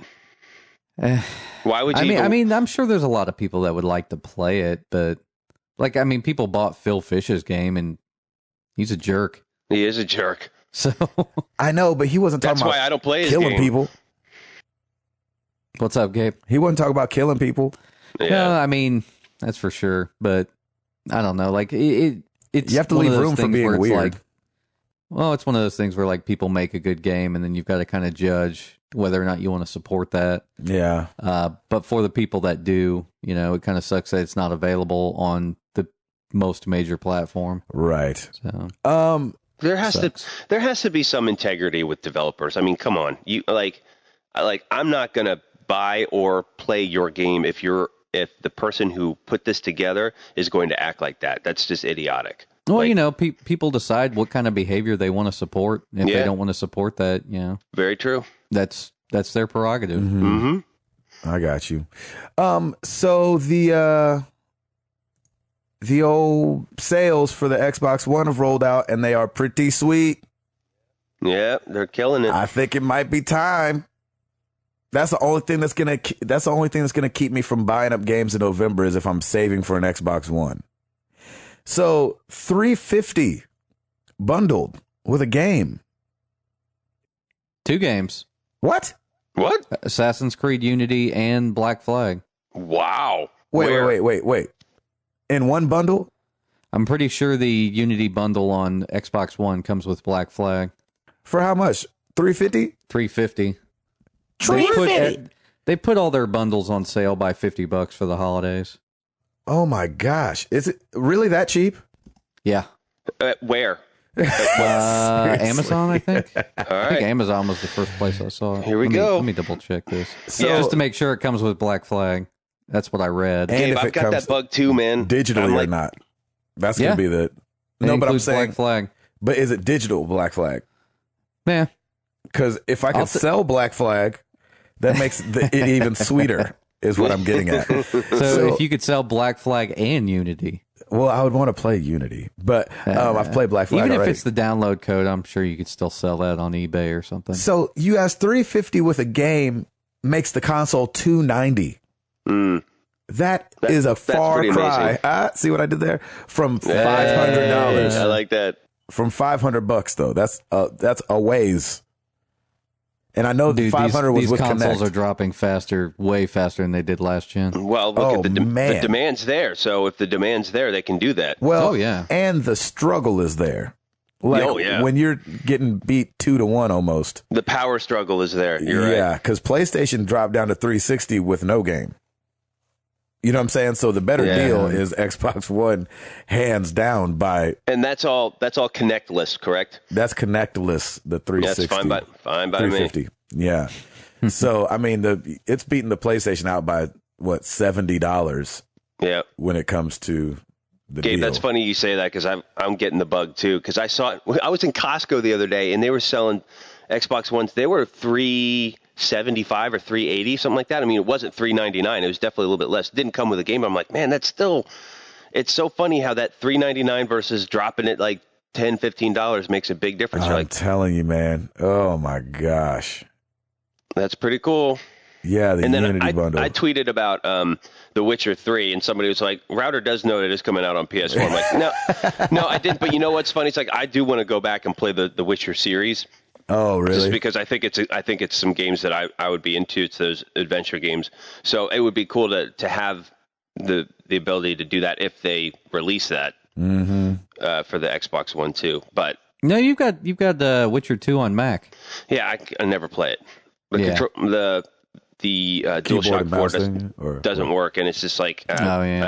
Why would you? I mean, I'm sure there's a lot of people that would like to play it, but, like, I mean, people bought Phil Fish's game, and he's a jerk. He is a jerk. So I know, but he wasn't talking That's about why I don't play his killing game. people. What's up, Gabe? He wasn't talking about killing people. Yeah. No, I mean, that's for sure, but I don't know. Like, it's You have to one of leave those room for things being where it's weird. like, well, it's one of those things where, like, people make a good game, and then you've got to kind of judge whether or not you want to support that. Yeah. But for the people that do, you know, it kind of sucks that it's not available on the most major platform. Right. So, There has to be some integrity with developers. I mean, come on. You I'm not going to buy or play your game if the person who put this together is going to act like that. That's just idiotic. well, you know, people decide what kind of behavior they want to support. If Yeah. they don't want to support that, you know, Very true. that's their prerogative. Mm-hmm. I got you. So the old sales for the Xbox One have rolled out, and they are pretty sweet. Yeah, they're killing it. I think it might be time. That's the only thing that's gonna keep me from buying up games in November is if I'm saving for an Xbox One. So $350 bundled with a game. 2 games: What? What? Assassin's Creed Unity and Black Flag. Wow. Wait. In one bundle? I'm pretty sure the Unity bundle on Xbox One comes with Black Flag. For how much? $350? $350. $350? They put all their bundles on sale by $50 for the holidays. Oh my gosh. Is it really that cheap? Yeah. Where? Seriously. Amazon, I think. All I think right. Amazon was the first place I saw it. Here we go. Let me double check this. So- Just to make sure it comes with Black Flag. That's what I read. And Gabe, if I've it got comes that bug too, man. digitally I'm or like, not. That's Yeah. going to be the... It No, but I'm includes saying... Black Flag. But is it digital Black Flag? Yeah. Because if I can sell Black Flag, that makes it even sweeter, is what I'm getting at. So if you could sell Black Flag and Unity. Well, I would want to play Unity, but I've played Black Flag Even already. if it's the download code, I'm sure you could still sell that on eBay or something. So you asked $350 with a game makes the console $290. That is a far pretty cry. amazing. See what I did there? From $500. I like that. From $500 though. That's a ways. And I know Dude, 500 was these with consoles Connect. are dropping faster, way faster than they did last gen. Well, look at the man. demand's there. So if the demand's there, they can do that. Well, Oh, yeah. and the struggle is there. Like Oh, yeah. when you're getting beat 2-1 almost. The power struggle is there. You're right. Yeah, because PlayStation dropped down to 360 with no game. You know what I'm saying? So the better deal is Xbox One, hands down by. And that's all connectless, correct? That's connectless. The 360. That's fine by me. 350. Yeah. So I mean, it's beating the PlayStation out by what, $70? Yeah. When it comes to the Gabe, deal. that's funny you say that because I'm getting the bug too. Because I was in Costco the other day and they were selling Xbox Ones. They were $375 or $380, something like that. I mean, it wasn't $399. It was definitely a little bit less. It didn't come with a game. I'm like, man, that's still. It's so funny how that $399 versus dropping it like $10, $15 makes a big difference. I'm telling you, man. Oh my gosh. That's pretty cool. Yeah, the Unity bundle. I tweeted about The Witcher 3, and somebody was like, Router does know it is coming out on PS4. I'm like, no, I didn't. But you know what's funny? It's like I do want to go back and play the Witcher series. Oh, really? Just because I think it's some games that I would be into. It's those adventure games. So it would be cool to have the ability to do that if they release that for the Xbox One too. But no, you've got the Witcher 2 on Mac. Yeah, I never play it. The DualShock 4 doesn't work, and it's just like I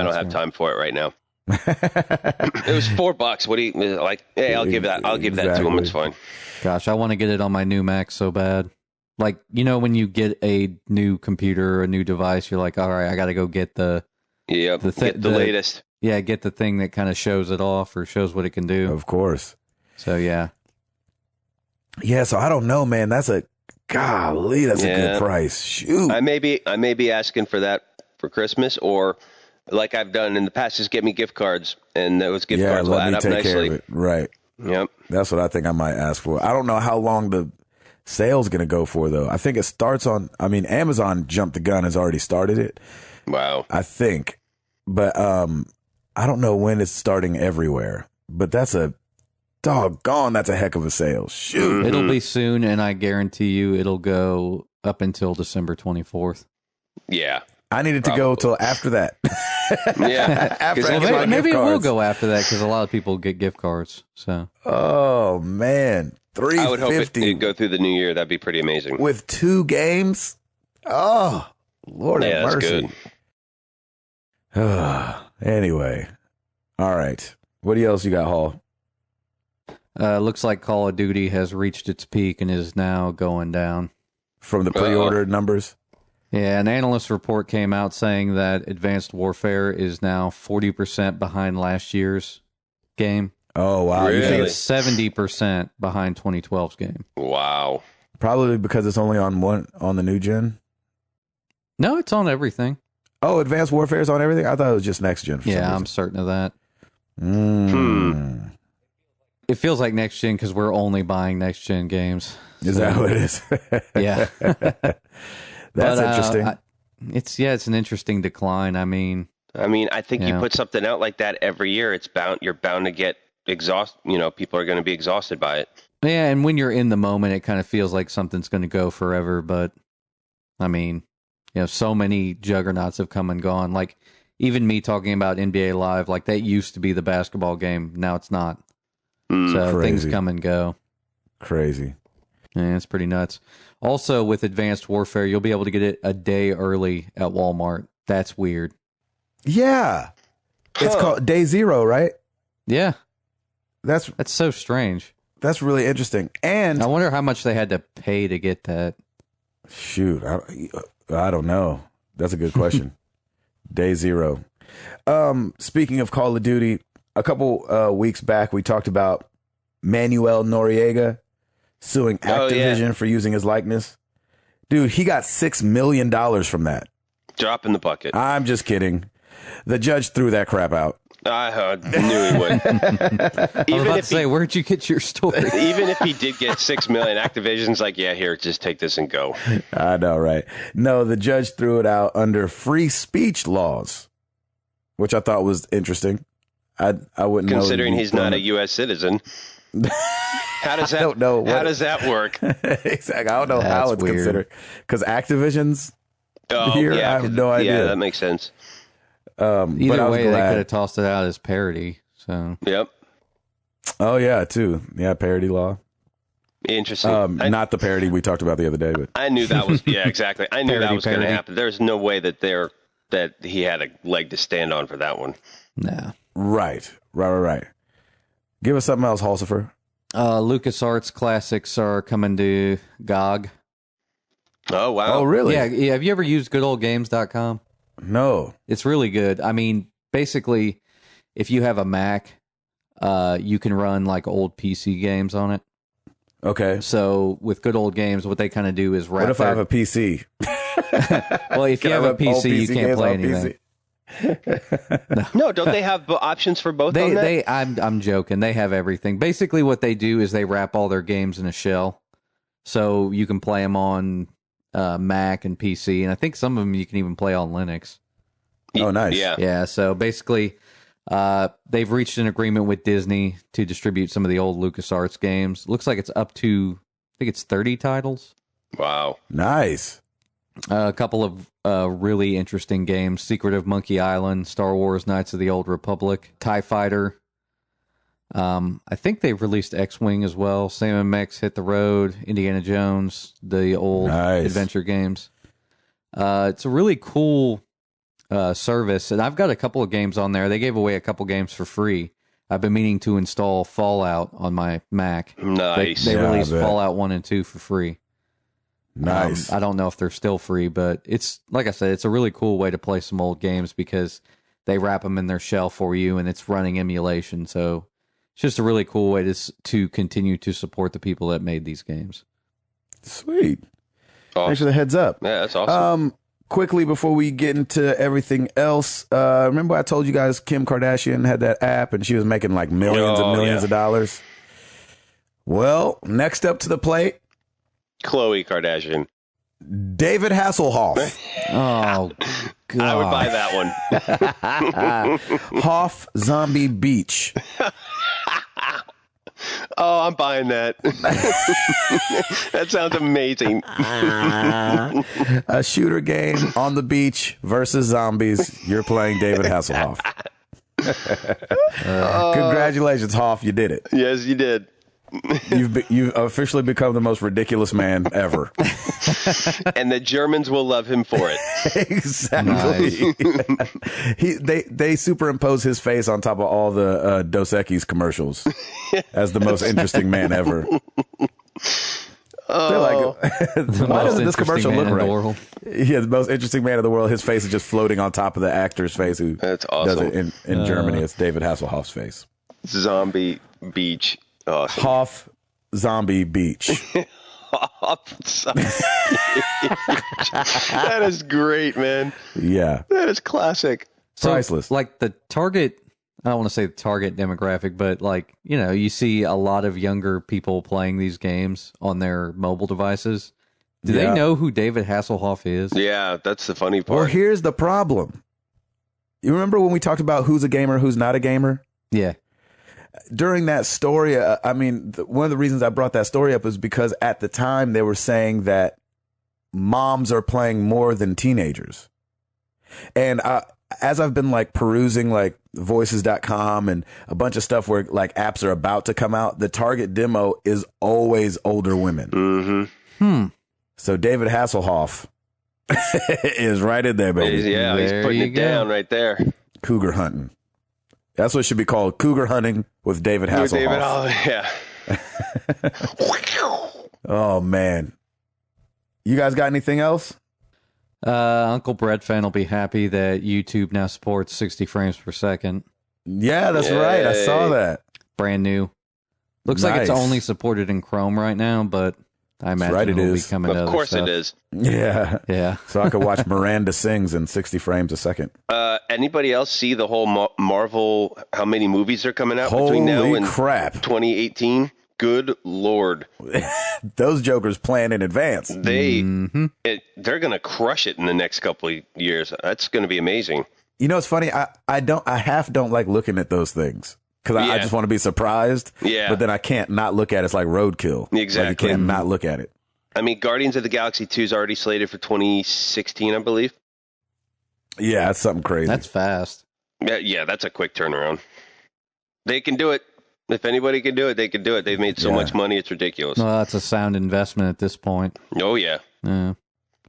don't have time for it right now. It was $4. What do you like? Hey, I'll give that to him. It's fine. Gosh, I want to get it on my new Mac so bad. Like, you know, when you get a new computer or a new device, you're like, all right, I got to go get the latest. Yeah, get the thing that kind of shows it off or shows what it can do. Of course. So yeah. Yeah, so I don't know, man. That's a good price. Shoot. I may be asking for that for Christmas, or like I've done in the past, just get me gift cards, and those gift cards will add up nicely. Care of it. Right. Yep. That's what I think I might ask for. I don't know how long the sale's going to go for, though. I think it starts Amazon jumped the gun, has already started it. Wow. I think. But I don't know when it's starting everywhere. But that's a heck of a sale. Shoot. It'll be soon, and I guarantee you it'll go up until December 24th. Yeah. I needed to go till after that. Yeah. After maybe it will go after that because a lot of people get gift cards. So. Oh, man. $350. I would hope it'd go through the new year. That'd be pretty amazing. With 2 games? Oh, Lord have mercy. That's good. Anyway. All right. What else you got, Hall? Looks like Call of Duty has reached its peak and is now going down. From the pre-order numbers? Yeah, an analyst report came out saying that Advanced Warfare is now 40% behind last year's game. Oh, wow. Really? You think it's 70% behind 2012's game. Wow. Probably because it's only on the new gen? No, it's on everything. Oh, Advanced Warfare is on everything? I thought it was just next gen. For some reason. I'm certain of that. It feels like next gen because we're only buying next gen games. Is that what it is? Yeah. That's interesting. It's an interesting decline. I mean, I think you put something out like that every year, you're bound to get exhausted. You know, people are going to be exhausted by it. Yeah, and when you're in the moment, it kind of feels like something's going to go forever. But I mean, so many juggernauts have come and gone. Like even me talking about NBA Live, like that used to be the basketball game. Now it's not. So Crazy. Things come and go. Crazy. Yeah, it's pretty nuts. Also, with Advanced Warfare, you'll be able to get it a day early at Walmart. That's weird. Yeah. It's called Day Zero, right? Yeah. That's so strange. That's really interesting. And I wonder how much they had to pay to get that. Shoot, I don't know. That's a good question. Day Zero. Speaking of Call of Duty, a couple weeks back, we talked about Manuel Noriega suing Activision for using his likeness. Dude, he got $6 million from that. Drop in the bucket. I'm just kidding. The judge threw that crap out. I knew he would. I was about to say, where'd you get your story? Even if he did get $6 million, Activision's like, yeah, here, just take this and go. I know, right? No, the judge threw it out under free speech laws, which I thought was interesting. I wouldn't know. Considering he's not a U.S. citizen. How does that? I don't know. How does that work? Exactly. I don't know how it's considered because Activision's here. Yeah, I have no idea. Yeah, that makes sense. Either way, they could have tossed it out as parody. So yep. Oh yeah, too. Yeah, parody law. Interesting. Not the parody we talked about the other day, but I knew that was exactly. I knew that was going to parody. happen. There's no way that he had a leg to stand on for that one. Nah. right. Give us something else, Halsifer. LucasArts classics are coming to GOG. Oh wow. Oh really? Yeah. Have you ever used goodoldgames.com? No. It's really good. I mean, basically, if you have a Mac, you can run like old PC games on it. Okay. So with Good Old Games, what they kind of do is wrap. What if I have a PC? Well, if you have a PC, you can't play anything. No, don't they have options for both on that? I'm joking. They have everything. Basically, what they do is they wrap all their games in a shell, so you can play them on Mac and PC, and I think some of them you can even play on Linux. Oh, nice. Yeah. So basically, they've reached an agreement with Disney to distribute some of the old LucasArts games. Looks like it's up to, I think it's 30 titles. Wow. Nice. A couple of really interesting games: Secret of Monkey Island, Star Wars: Knights of the Old Republic, TIE Fighter. I think they've released X-Wing as well. Sam & Max Hit the Road, Indiana Jones, the old adventure games. It's a really cool service, and I've got a couple of games on there. They gave away a couple games for free. I've been meaning to install Fallout on my Mac. Nice. They released Fallout 1 and 2 for free. Nice. I don't know if they're still free, but it's, like I said, it's a really cool way to play some old games because they wrap them in their shell for you and it's running emulation. So it's just a really cool way to continue to support the people that made these games. Sweet. Awesome. Thanks for the heads up. Yeah, that's awesome. Quickly before we get into everything else, remember I told you guys Kim Kardashian had that app and she was making like millions and millions of dollars? Well, next up to the plate, Khloe Kardashian. David Hasselhoff. Oh, God. I would buy that one. Hoff Zombie Beach. Oh, I'm buying that. That sounds amazing. A shooter game on the beach versus zombies. You're playing David Hasselhoff. Congratulations, Hoff. You did it. Yes, you did. You've officially become the most ridiculous man ever. And the Germans will love him for it. Exactly. They superimpose his face on top of all the Dos Equis commercials as the most interesting man ever. They're like, why doesn't this commercial look right? Yeah, the most interesting man in the world. His face is just floating on top of the actor's face who That's awesome. does it in Germany. It's David Hasselhoff's face. Zombie Beach. Awesome. Hoff Zombie Beach. That is great, man. Yeah. That is classic. Priceless. So, like the target, I don't want to say the target demographic, but like, you know, you see a lot of younger people playing these games on their mobile devices. Do they know who David Hasselhoff is? Yeah, that's the funny part. Well, here's the problem. You remember when we talked about who's a gamer, who's not a gamer? Yeah. During that story, I mean, one of the reasons I brought that story up is because at the time they were saying that moms are playing more than teenagers. And as I've been like perusing like voices.com and a bunch of stuff where like apps are about to come out, the target demo is always older women. Mm-hmm. So David Hasselhoff is right in there, baby. He's putting it down right there. Cougar hunting. That's what it should be called. Cougar hunting with David Hasselhoff. Oh, man. You guys got anything else? Uncle Brett fan will be happy that YouTube now supports 60 frames per second. Yeah, that's right. I saw that. Brand new. Looks like it's only supported in Chrome right now, but I imagine it will be coming to other stuff. Of course it is. Yeah. So I could watch Miranda Sings in 60 frames a second. Anybody else see the whole Marvel, how many movies are coming out between now and 2018? Good Lord. Those jokers plan in advance. They're going to crush it in the next couple of years. That's going to be amazing. You know, it's funny. I half don't like looking at those things. Because I just want to be surprised. Yeah. But then I can't not look at it. It's like roadkill. Exactly. Like you can't not look at it. I mean, Guardians of the Galaxy 2 is already slated for 2016, I believe. Yeah, that's something crazy. That's fast. Yeah, that's a quick turnaround. They can do it. If anybody can do it, they can do it. They've made so much money, it's ridiculous. Well, that's a sound investment at this point. Oh, yeah. Yeah.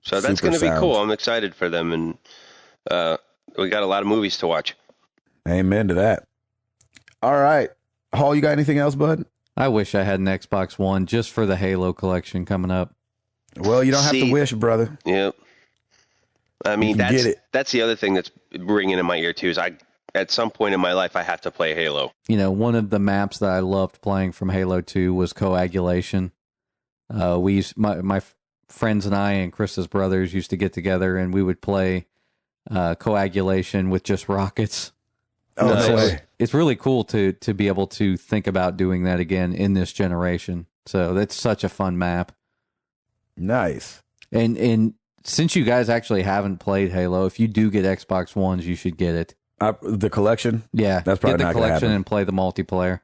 So that's going to be cool. I'm excited for them, and we got a lot of movies to watch. Amen to that. All right. Hall, you got anything else, bud? I wish I had an Xbox One just for the Halo collection coming up. Well, you don't have to wish, brother. Yep. I mean, that's the other thing that's ringing in my ear, too, is at some point in my life, I have to play Halo. You know, one of the maps that I loved playing from Halo 2 was coagulation. We used, my friends and I and Krista's brothers used to get together, and we would play coagulation with just rockets. Oh, no way. It's really cool to be able to think about doing that again in this generation. So that's such a fun map. Nice. And since you guys actually haven't played Halo, if you do get Xbox Ones, you should get it. The collection? Yeah. That's probably get not the going to collection happen. and play the multiplayer.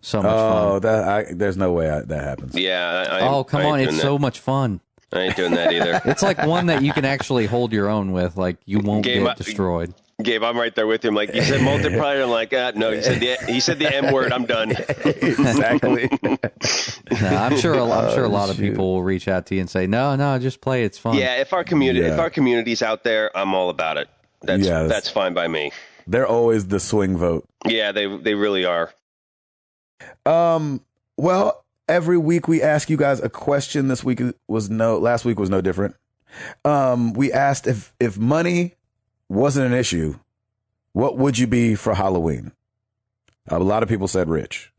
So much fun. There's no way that happens. Yeah. Come on. It's so much fun. I ain't doing that either. It's like one that you can actually hold your own with. Like, you won't get destroyed. Gabe, I'm right there with him. Like, you said multiplayer. I'm like, no, he said the M word. I'm done. Exactly. No, I'm sure a lot of people will reach out to you and say, no, just play. It's fun. Yeah, if our community's out there, I'm all about it. That's fine by me. They're always the swing vote. Yeah, they really are. Well, every week we ask you guys a question. Last week was no different. We asked if money wasn't an issue, what would you be for Halloween? A lot of people said rich.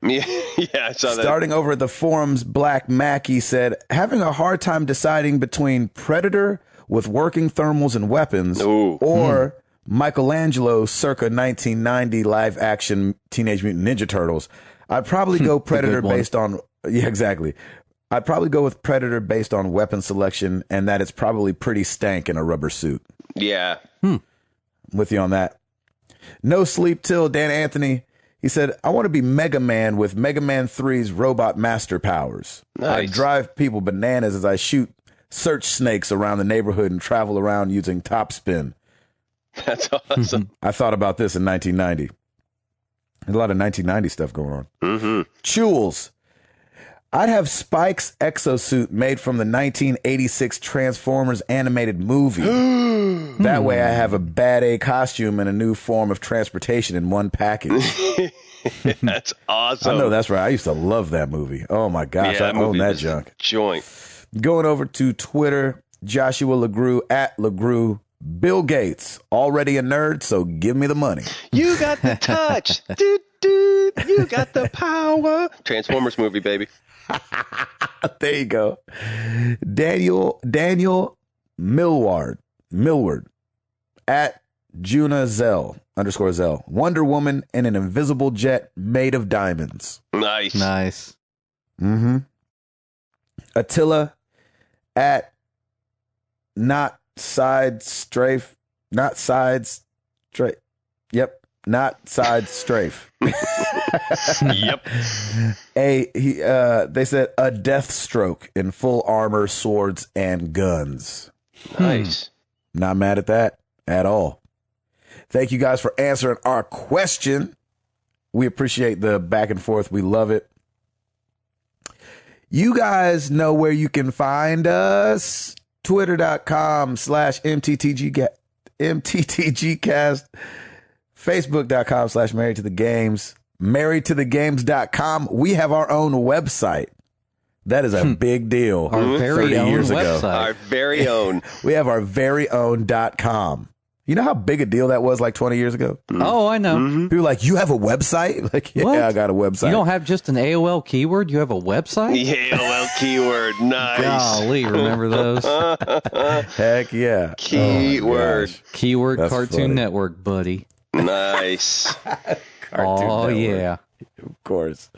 Yeah, I saw that. Starting over at the forums, Black Mackie said, having a hard time deciding between Predator with working thermals and weapons or Michelangelo circa 1990 live action Teenage Mutant Ninja Turtles. I'd probably go Predator based on, yeah, exactly. I'd probably go with Predator based on weapon selection and that it's probably pretty stank in a rubber suit. Yeah. With you on that. No Sleep Till Dan Anthony. He said, I want to be Mega Man with Mega Man 3's robot master powers. Nice. I drive people bananas as I shoot search snakes around the neighborhood and travel around using top spin. That's awesome. I thought about this in 1990. There's a lot of 1990 stuff going on. Mm-hmm. Chules. I'd have Spike's exosuit made from the 1986 Transformers animated movie. That way I have a Bad A costume and a new form of transportation in one package. That's awesome. I know that's right. I used to love that movie. Oh my gosh, I own that junk. Joint. Going over to Twitter, Joshua LeGrew at LeGrew. Bill Gates, already a nerd, so give me the money. You got the touch. You got the power. Transformers movie, baby. There you go. Daniel Millward at Juna Zell _Zell. Wonder Woman in an invisible jet made of diamonds. Nice. Mm-hmm. Attila at not side strafe. Yep. Not side strafe. Yep. They said a death stroke in full armor, swords, and guns. Nice. Not mad at that at all. Thank you guys for answering our question. We appreciate the back and forth. We love it. You guys know where you can find us. Twitter.com/MTTGcast. Facebook.com/marriedtothegames. Marriedtothegames.com. We have our own website. That is a big deal. Our very own years website. ago. Our very own. We have our very own .com. You know how big a deal that was like 20 years ago? Oh, I know. Mm-hmm. People were like, you have a website? Like, yeah, What? I got a website. You don't have just an AOL keyword? You have a website? The AOL keyword. Nice. Golly, remember those? Heck yeah. Keyword. Oh Keyword That's Cartoon funny. Network, buddy. Nice. Cartoon Oh, Network. yeah. Of course.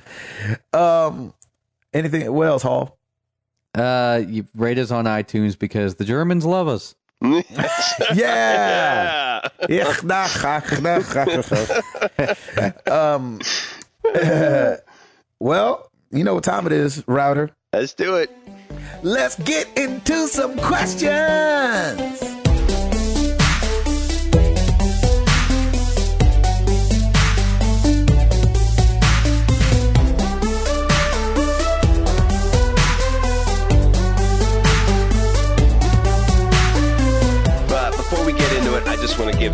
Anything? What else, Hall? You rate us on iTunes because the Germans love us. Yeah. Well, you know what time it is, Router. Let's do it. Let's get into some questions.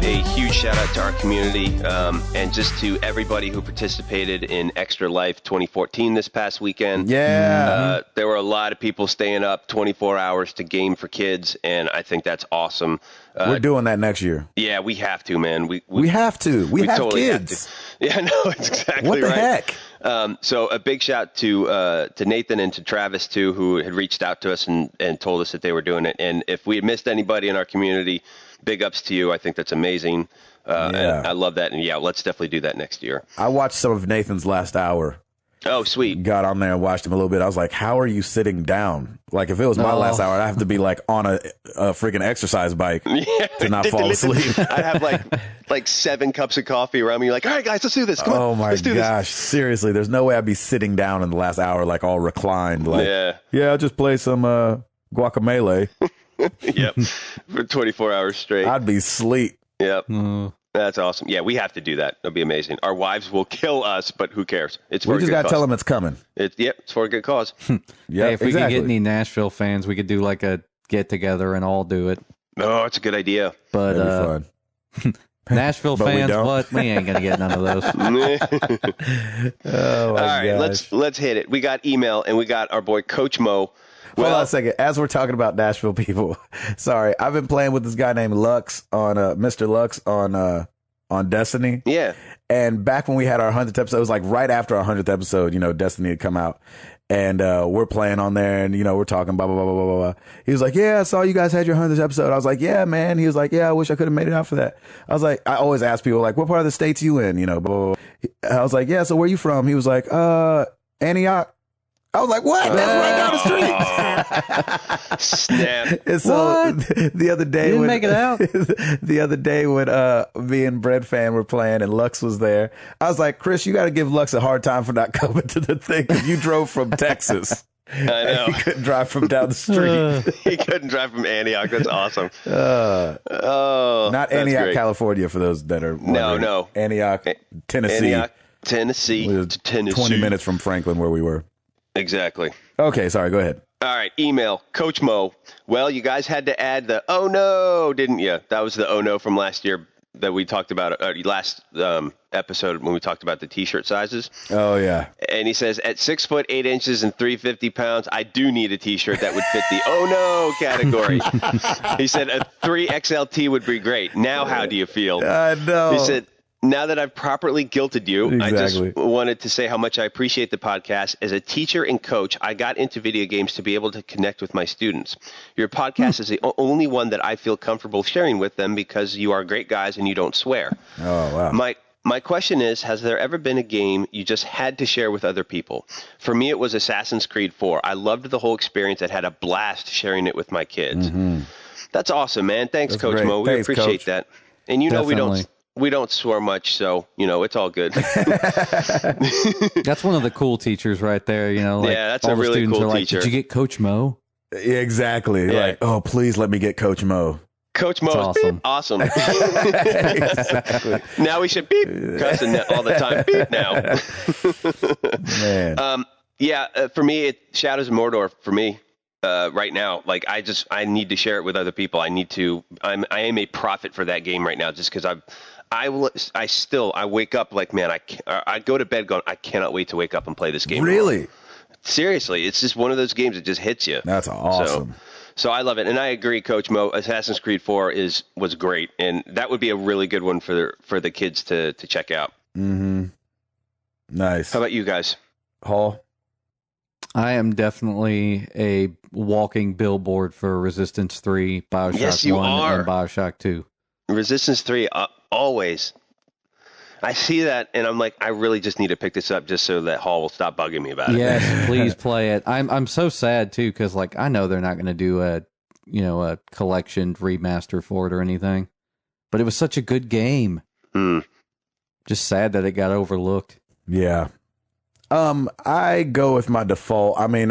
a huge shout out to our community and just to everybody who participated in Extra Life 2014 this past weekend. Yeah. There were a lot of people staying up 24 hours to game for kids, and I think that's awesome. We're doing that next year. Yeah, we have to, man. We have to. We have totally kids. Have to. Yeah, no, it's exactly what the right. heck? So a big shout to Nathan and to Travis too, who had reached out to us and told us that they were doing it. And if we had missed anybody in our community, big ups to you. I think that's amazing. And I love that. And yeah, let's definitely do that next year. I watched some of Nathan's last hour. Oh, sweet. Got on there and watched him a little bit. I was like, how are you sitting down? Like, if it was my last hour, I'd have to be like on a freaking exercise bike to not fall asleep. I have like 7 cups of coffee around me. You're like, all right, guys, let's do this. Come on. Oh my gosh. Seriously, there's no way I'd be sitting down in the last hour, like all reclined. Like, yeah, I'll just play some guacamole. Yep. For 24 hours straight. I'd be asleep. Yep. That's awesome. Yeah, we have to do that. It'll be amazing. Our wives will kill us, but who cares? It's for we just got to tell them it's coming. It's for a good cause. Yeah, hey, if we could get any Nashville fans, we could do like a get together and all do it. Oh, it's a good idea. But that'd be fun. Nashville But fans, we we ain't gonna get none of those. Oh my All right, gosh. let's hit it. We got email and we got our boy Coach Mo. Hold on a second. As we're talking about Nashville people, sorry, I've been playing with this guy named Lux on Mr. Lux on Destiny. Yeah. And back when we had our 100th episode, it was like right after our 100th episode, Destiny had come out. And we're playing on there and, we're talking blah, blah, blah, blah, blah, blah. He was like, yeah, I saw you guys had your 100th episode. I was like, yeah, man. He was like, yeah, I wish I could have made it out for that. I was like, I always ask people, like, what part of the states you in? Blah, blah, blah. I was like, yeah, so where you from? He was like, Antioch. I was like, what? That's right down the street. Snap. And so the other day, You didn't make it out? The other day when me and Bread Fan were playing and Lux was there, I was like, Chris, you got to give Lux a hard time for not coming to the thing. 'Cause you drove from Texas. I know. He couldn't drive from down the street. He couldn't drive from Antioch. That's awesome. Not that's Antioch, great. California, for those that are wondering. No. Antioch, Tennessee. Antioch, Tennessee. It was 20 minutes from Franklin where we were. Exactly. Okay, sorry, go ahead. All right, email, Coach Mo. Well, you guys had to add the oh no, didn't you? That was the oh no from last year that we talked about, last episode when we talked about the T-shirt sizes. Oh, yeah. And he says, at 6 foot 8 inches and 350 pounds, I do need a T-shirt that would fit the oh no category. He said a 3XLT would be great. Now, how do you feel? I know. He said, now that I've properly guilted you, Exactly. I just wanted to say how much I appreciate the podcast. As a teacher and coach, I got into video games to be able to connect with my students. Your podcast is the only one that I feel comfortable sharing with them because you are great guys and you don't swear. Oh, wow. My question is, has there ever been a game you just had to share with other people? For me, it was Assassin's Creed 4. I loved the whole experience. I had a blast sharing it with my kids. Mm-hmm. That's awesome, man. Thanks, That's Coach great. Mo. We Thanks, appreciate Coach. that. And Definitely. we don't swear much, so, it's all good. That's one of the cool teachers right there. Like Yeah, that's all a the really students cool are like, teacher. Did you get Coach Mo? Yeah, exactly. Yeah. Like, oh, please let me get Coach Mo. Coach Mo, That's beep, awesome. Exactly. Now we should beep, cussing all the time. Beep now. Man. For me, Shadows of Mordor for me right now. Like I need to share it with other people. I am a prophet for that game right now, just because I wake up like, man, I go to bed going, I cannot wait to wake up and play this game. Really? Seriously, it's just one of those games that just hits you. That's awesome. So I love it, and I agree, Coach Mo. Assassin's Creed 4 was great, and that would be a really good one for the kids to check out. Mm-hmm. Nice. How about you guys? Hall? I am definitely a walking billboard for Resistance 3, Bioshock Yes, you 1, are. and Bioshock 2. Resistance 3, always. I see that, and I'm like, I really just need to pick this up just so that Hall will stop bugging me about it. Yes, please play it. I'm so sad too because I know they're not going to do a collection remaster for it or anything, but it was such a good game. Just sad that it got overlooked. Yeah. I go with my default. I mean,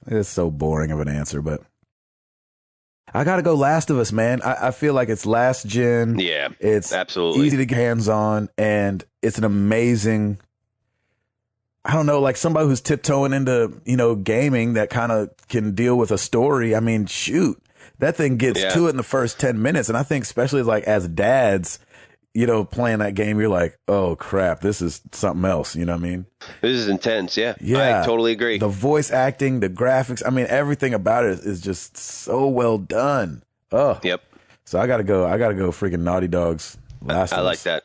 it's so boring of an answer, but I got to go Last of Us, man. I feel like it's last gen. Yeah, it's absolutely easy to get hands on, and it's an amazing, I don't know, like somebody who's tiptoeing into, gaming that kind of can deal with a story. I mean, shoot, that thing gets to it in the first 10 minutes. And I think especially like as dads, you know, playing that game, you're like, oh crap, this is something else. You know what I mean? This is intense. Yeah. Yeah. I totally agree. The voice acting, the graphics, I mean, everything about it is just so well done. Oh, yep. So I gotta go freaking Naughty Dog's Last of Us. I like that.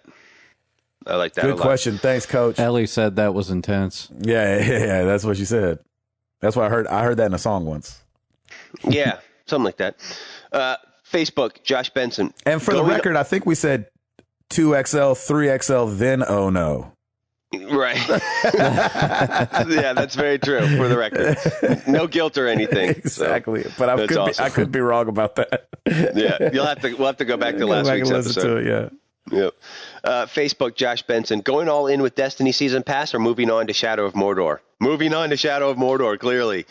I like that. Good question. Thanks, Coach. Ellie said that was intense. Yeah. That's what she said. That's what I heard. I heard that in a song once. Yeah, something like that. Facebook, Josh Benson. And for the record, I think we said 2XL, 3XL, then oh no. Right. Yeah, that's very true. For the record, no guilt or anything. Exactly. So, but I could be wrong about that. Yeah, we'll have to go back to last week's episode. To it, yeah. Yep. Facebook, Josh Benson. Going all in with Destiny Season Pass or moving on to Shadow of Mordor? Moving on to Shadow of Mordor, clearly.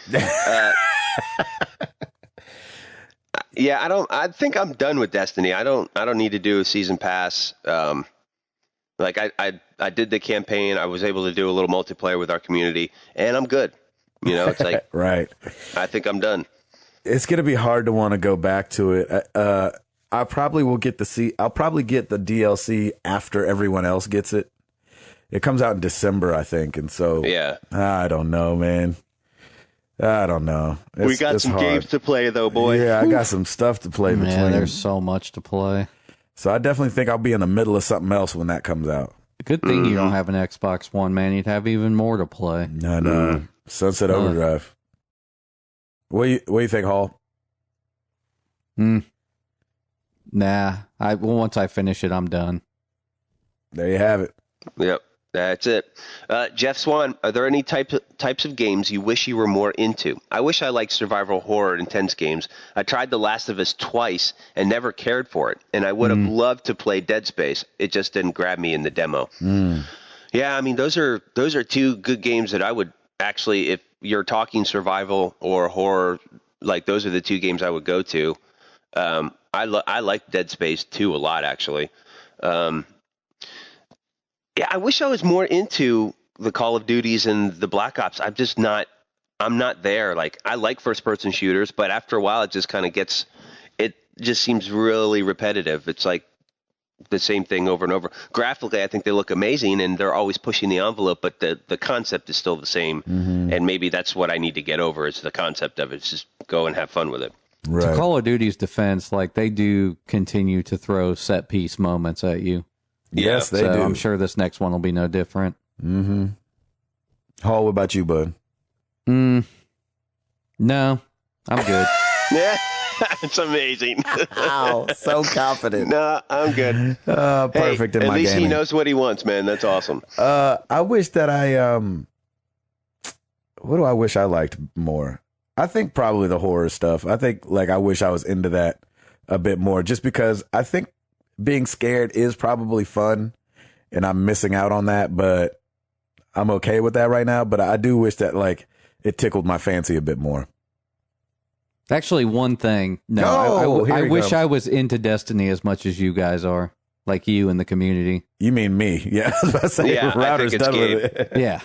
Yeah, I think I'm done with Destiny. I don't need to do a Season Pass. Like I did the campaign. I was able to do a little multiplayer with our community, and I'm good. You know, it's like right. I think I'm done. It's gonna be hard to want to go back to it. I probably will get I'll probably get the DLC after everyone else gets it. It comes out in December, I think, and so yeah. I don't know, man. I don't know. We got some games to play, though, boy. Yeah, I got some stuff to play between. Yeah, there's so much to play. So I definitely think I'll be in the middle of something else when that comes out. Good thing you don't have an Xbox One, man. You'd have even more to play. No. Sunset Overdrive. What do you think, Hall? Nah. Once I finish it, I'm done. There you have it. Yep. That's it. Jeff Swan, are there any types of games you wish you were more into? I wish I liked survival horror intense games. I tried The Last of Us twice and never cared for it, and I would have loved to play Dead Space. It just didn't grab me in the demo. Yeah, I mean, those are two good games that I would actually, if you're talking survival or horror, like those are the two games I would go to. I like Dead Space 2 a lot, actually. Yeah, I wish I was more into the Call of Duties and the Black Ops. I'm not there. Like, I like first person shooters, but after a while it just kind of it just seems really repetitive. It's like the same thing over and over. Graphically, I think they look amazing and they're always pushing the envelope, but the concept is still the same. And maybe that's what I need to get over is the concept of it. It's just go and have fun with it. Right. To Call of Duty's defense, like they do continue to throw set piece moments at you. Yes, they do. I'm sure this next one will be no different. Hall, what about you, bud? No, I'm good. Yeah, it's amazing. Wow, so confident. No, I'm good. Perfect in my At least gaming. he knows what he wants, man. That's awesome. I wish that what do I wish I liked more? I think probably the horror stuff. I think like I wish I was into that a bit more just because I think being scared is probably fun and I'm missing out on that, but I'm okay with that right now. But I do wish that like it tickled my fancy a bit more. Actually, one thing. I wish I was into Destiny as much as you guys are. Like you and the community. You mean me? Yeah. I was about to say, Router's done with it. Yeah.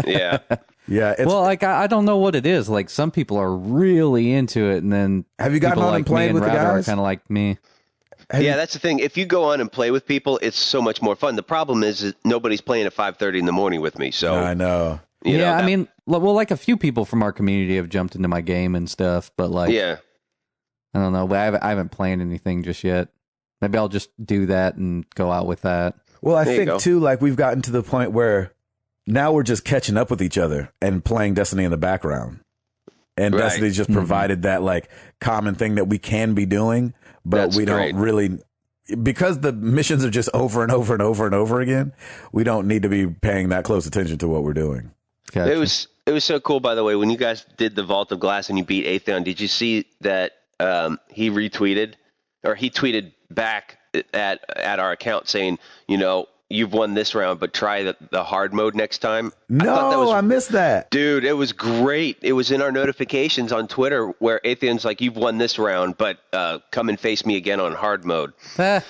Yeah. Yeah. Well, like I don't know what it is. Like some people are really into it, and then have you gotten on and played with the guys? Kind of like me. Yeah, that's the thing. If you go on and play with people, it's so much more fun. The problem is nobody's playing at 5:30 in the morning with me. So I know. I mean, well, like a few people from our community have jumped into my game and stuff, but like, I don't know. But I haven't planned anything just yet. Maybe I'll just do that and go out with that. Well, I think too, like we've gotten to the point where now we're just catching up with each other and playing Destiny in the background. And Destiny just provided that like common thing that we can be doing, but we don't really, because the missions are just over and over and over and over again. We don't need to be paying that close attention to what we're doing. Gotcha. It was so cool, by the way, when you guys did the Vault of Glass and you beat Atheon. Did you see that he retweeted or he tweeted back at our account saying, you know, you've won this round, but try the hard mode next time? I missed that. Dude, it was great. It was in our notifications on Twitter where Atheon's like, you've won this round, but come and face me again on hard mode. I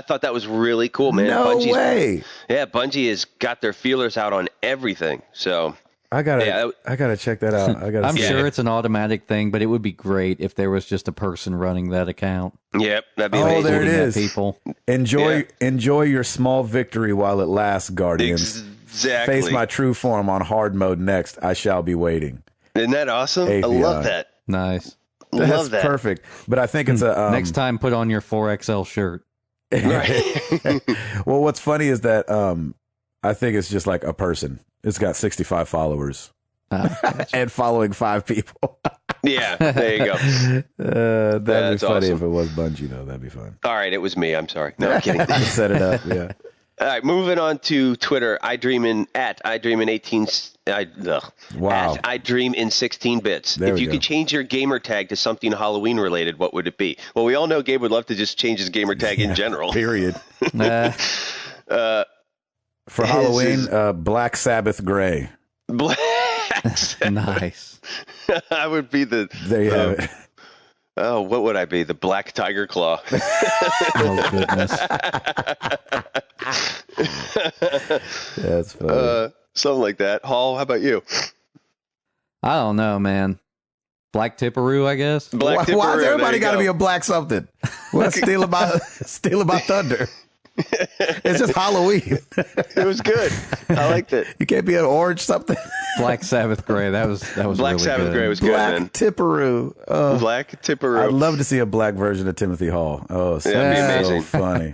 thought that was really cool, man. No way. Yeah, Bungie has got their feelers out on everything. So I gotta check that out. I'm sure it's an automatic thing, but it would be great if there was just a person running that account. Yep, that'd be amazing. Oh, there it is. People Enjoy your small victory while it lasts, Guardians. Exactly. Face my true form on hard mode next. I shall be waiting. Isn't that awesome? API. I love that. Nice. That's perfect. But I think it's a next time put on your 4XL shirt. Right. Well, what's funny is that I think it's just like a person. It's got 65 followers and following 5 people. Yeah, there you go. That'd be funny awesome. if it was Bungie, though. That'd be fun. All right, it was me. I'm sorry. No, I'm kidding. Set it up, yeah. All right, moving on to Twitter. I dream in 18. Wow. I dream in 16 bits. There if we you go. could change your gamer tag to something Halloween related, what would it be? Well, we all know Gabe would love to just change his gamer tag in general. Period. For His Halloween, BlackSabbathGray. Nice. I would be the. There you have it. Oh, what would I be? The Black Tiger Claw. Oh, goodness. That's funny. Something like that. Hall, how about you? I don't know, man. Black Tipperoo, I guess. Black Why Tipperoo, has everybody there got to you be go. a black something? What's steal about thunder? It's just Halloween. It was good. I liked it. You can't be an orange something. Black Sabbath Gray. That was Black really Sabbath good. Gray was good, Black man. Tipperoo. Oh, Black Tipperoo. I'd love to see a black version of Timothy Hall. Oh, That'd be amazing. So funny.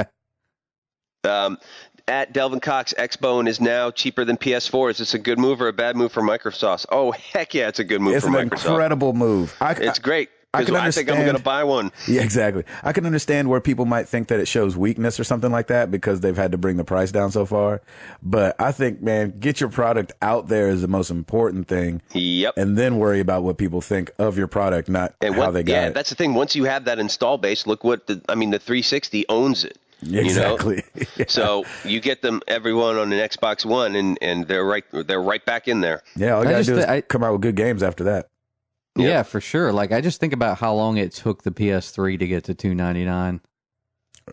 At Delvin Cox, Xbone is now cheaper than PS4. Is this a good move or a bad move for Microsoft? Oh, heck yeah, it's a good move It's for an Microsoft. incredible move. It's great. I Because can I think I'm understand. going to buy one. Yeah, exactly. I can understand where people might think that it shows weakness or something like that because they've had to bring the price down so far. But I think, man, get your product out there is the most important thing. Yep. And then worry about what people think of your product, not how they got yeah, it. that's the thing. Once you have that install base, look what the 360 owns it. Exactly. You know? So you get them everyone on an Xbox One, and they're right back in there. Yeah, all you got to do is I- come out with good games after that. Yeah, for sure. Like, I just think about how long it took the PS3 to get to $299.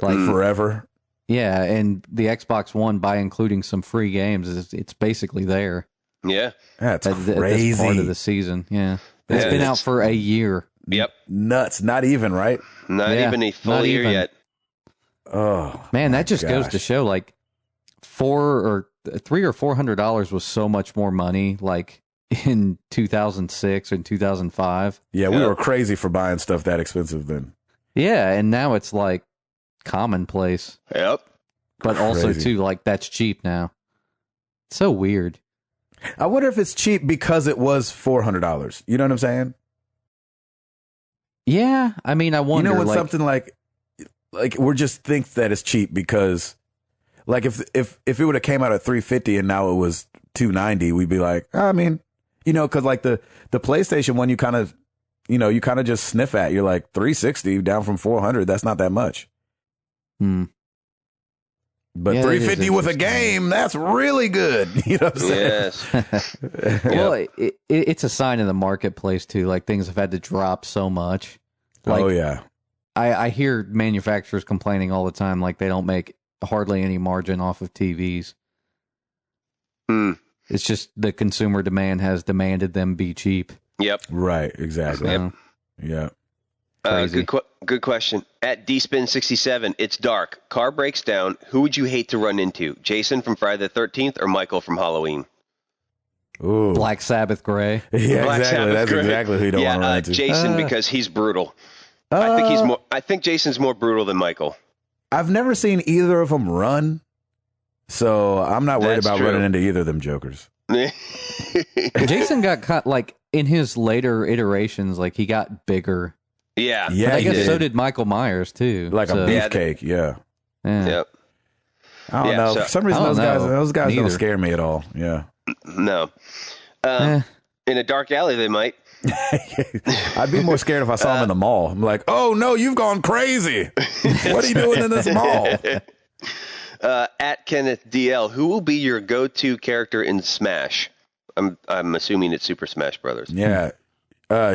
Like Forever. Yeah, and the Xbox One, by including some free games, it's basically there. Yeah. That's At crazy. this part of the season. Yeah, it's Yeah, been it's- out for a year. Yep. Nuts. Not even, right? Not Yeah, even a full not year even. yet. Oh, Man, that just goes gosh. to show, like, $300 or $400 was so much more money, like in 2006 and 2005. yeah, we Yeah. were crazy for buying stuff that expensive then. Yeah, and now it's like commonplace, Yep. but also Crazy. too, like, that's cheap now. It's so weird. I wonder if it's cheap because it was $400. You know what I'm saying? Yeah, I mean, I wonder. You know, when like, something like we're just think that it's cheap because, like, if it would have came out at $350 and now it was $290, we'd be like, I mean, you know, because like the PlayStation one, you kind of just sniff at. You're like $360 down from $400. That's not that much. Hmm. But Yeah, that is $350 with a interesting. game, that's really good. You know what I'm saying? Yes. Well, it's a sign of the marketplace too. Like, things have had to drop so much. Like, Oh yeah. I hear manufacturers complaining all the time, like they don't make hardly any margin off of TVs. Hmm. It's just the consumer demand has demanded them be cheap. Yep. Right. Exactly. So, Yeah. Crazy. Good question. At DSpin67, it's dark. Car breaks down. Who would you hate to run into? Jason from Friday the 13th or Michael from Halloween? Ooh. Black Sabbath Gray. Yeah. Black Exactly. Sabbath That's Gray. exactly who you don't Yeah, want to run into. Jason, because he's brutal. I think Jason's more brutal than Michael. I've never seen either of them run, so I'm not worried That's about true. running into either of them jokers. Jason got cut, like, in his later iterations, like, he got bigger. Yeah. Yeah, But I he guess did. so did Michael Myers too. Like So, a Yeah, beefcake. Yeah. yeah. Yep. I don't Yeah, know. so- For some reason, I don't know. those guys don't Neither. scare me at all. Yeah. No. Eh. In a dark alley, they might. I'd be more scared if I saw him in the mall. I'm like, oh no, you've gone crazy. What are you doing in this mall? At Kenneth DL, who will be your go-to character in Smash? I'm assuming it's Super Smash Brothers. Yeah.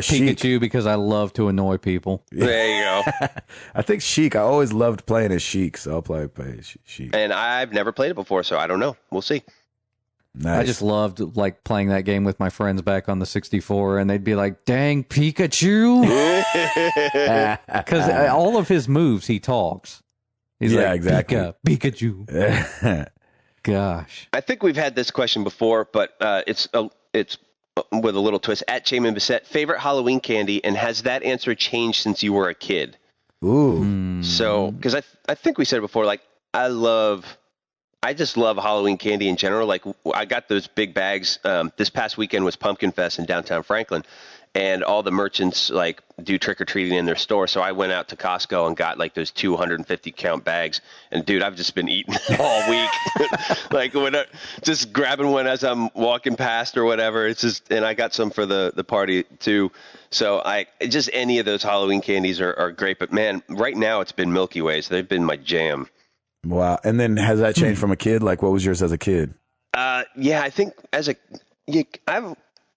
Sheik. Pikachu, because I love to annoy people. There you go. I think Sheik. I always loved playing as Sheik, so I'll play as Sheik. And I've never played it before, so I don't know. We'll see. Nice. I just loved like playing that game with my friends back on the 64, and they'd be like, "Dang Pikachu!" Because all of his moves, he talks. He's like, exactly. Pikachu. Gosh, I think we've had this question before, but it's with a little twist. At Chaman Bissett, favorite Halloween candy, and has that answer changed since you were a kid? Ooh. So, because I think we said it before, like I just love Halloween candy in general. Like I got those big bags. This past weekend was Pumpkin Fest in downtown Franklin, and all the merchants like do trick or treating in their store. So I went out to Costco and got like those 250 count bags. And dude, I've just been eating all week, like just grabbing one as I'm walking past or whatever. It's just, and I got some for the party too. So just any of those Halloween candies are great. But man, right now it's been Milky Ways. They've been my jam. Wow. And then has that changed from a kid? Like, what was yours as a kid? Yeah, I think I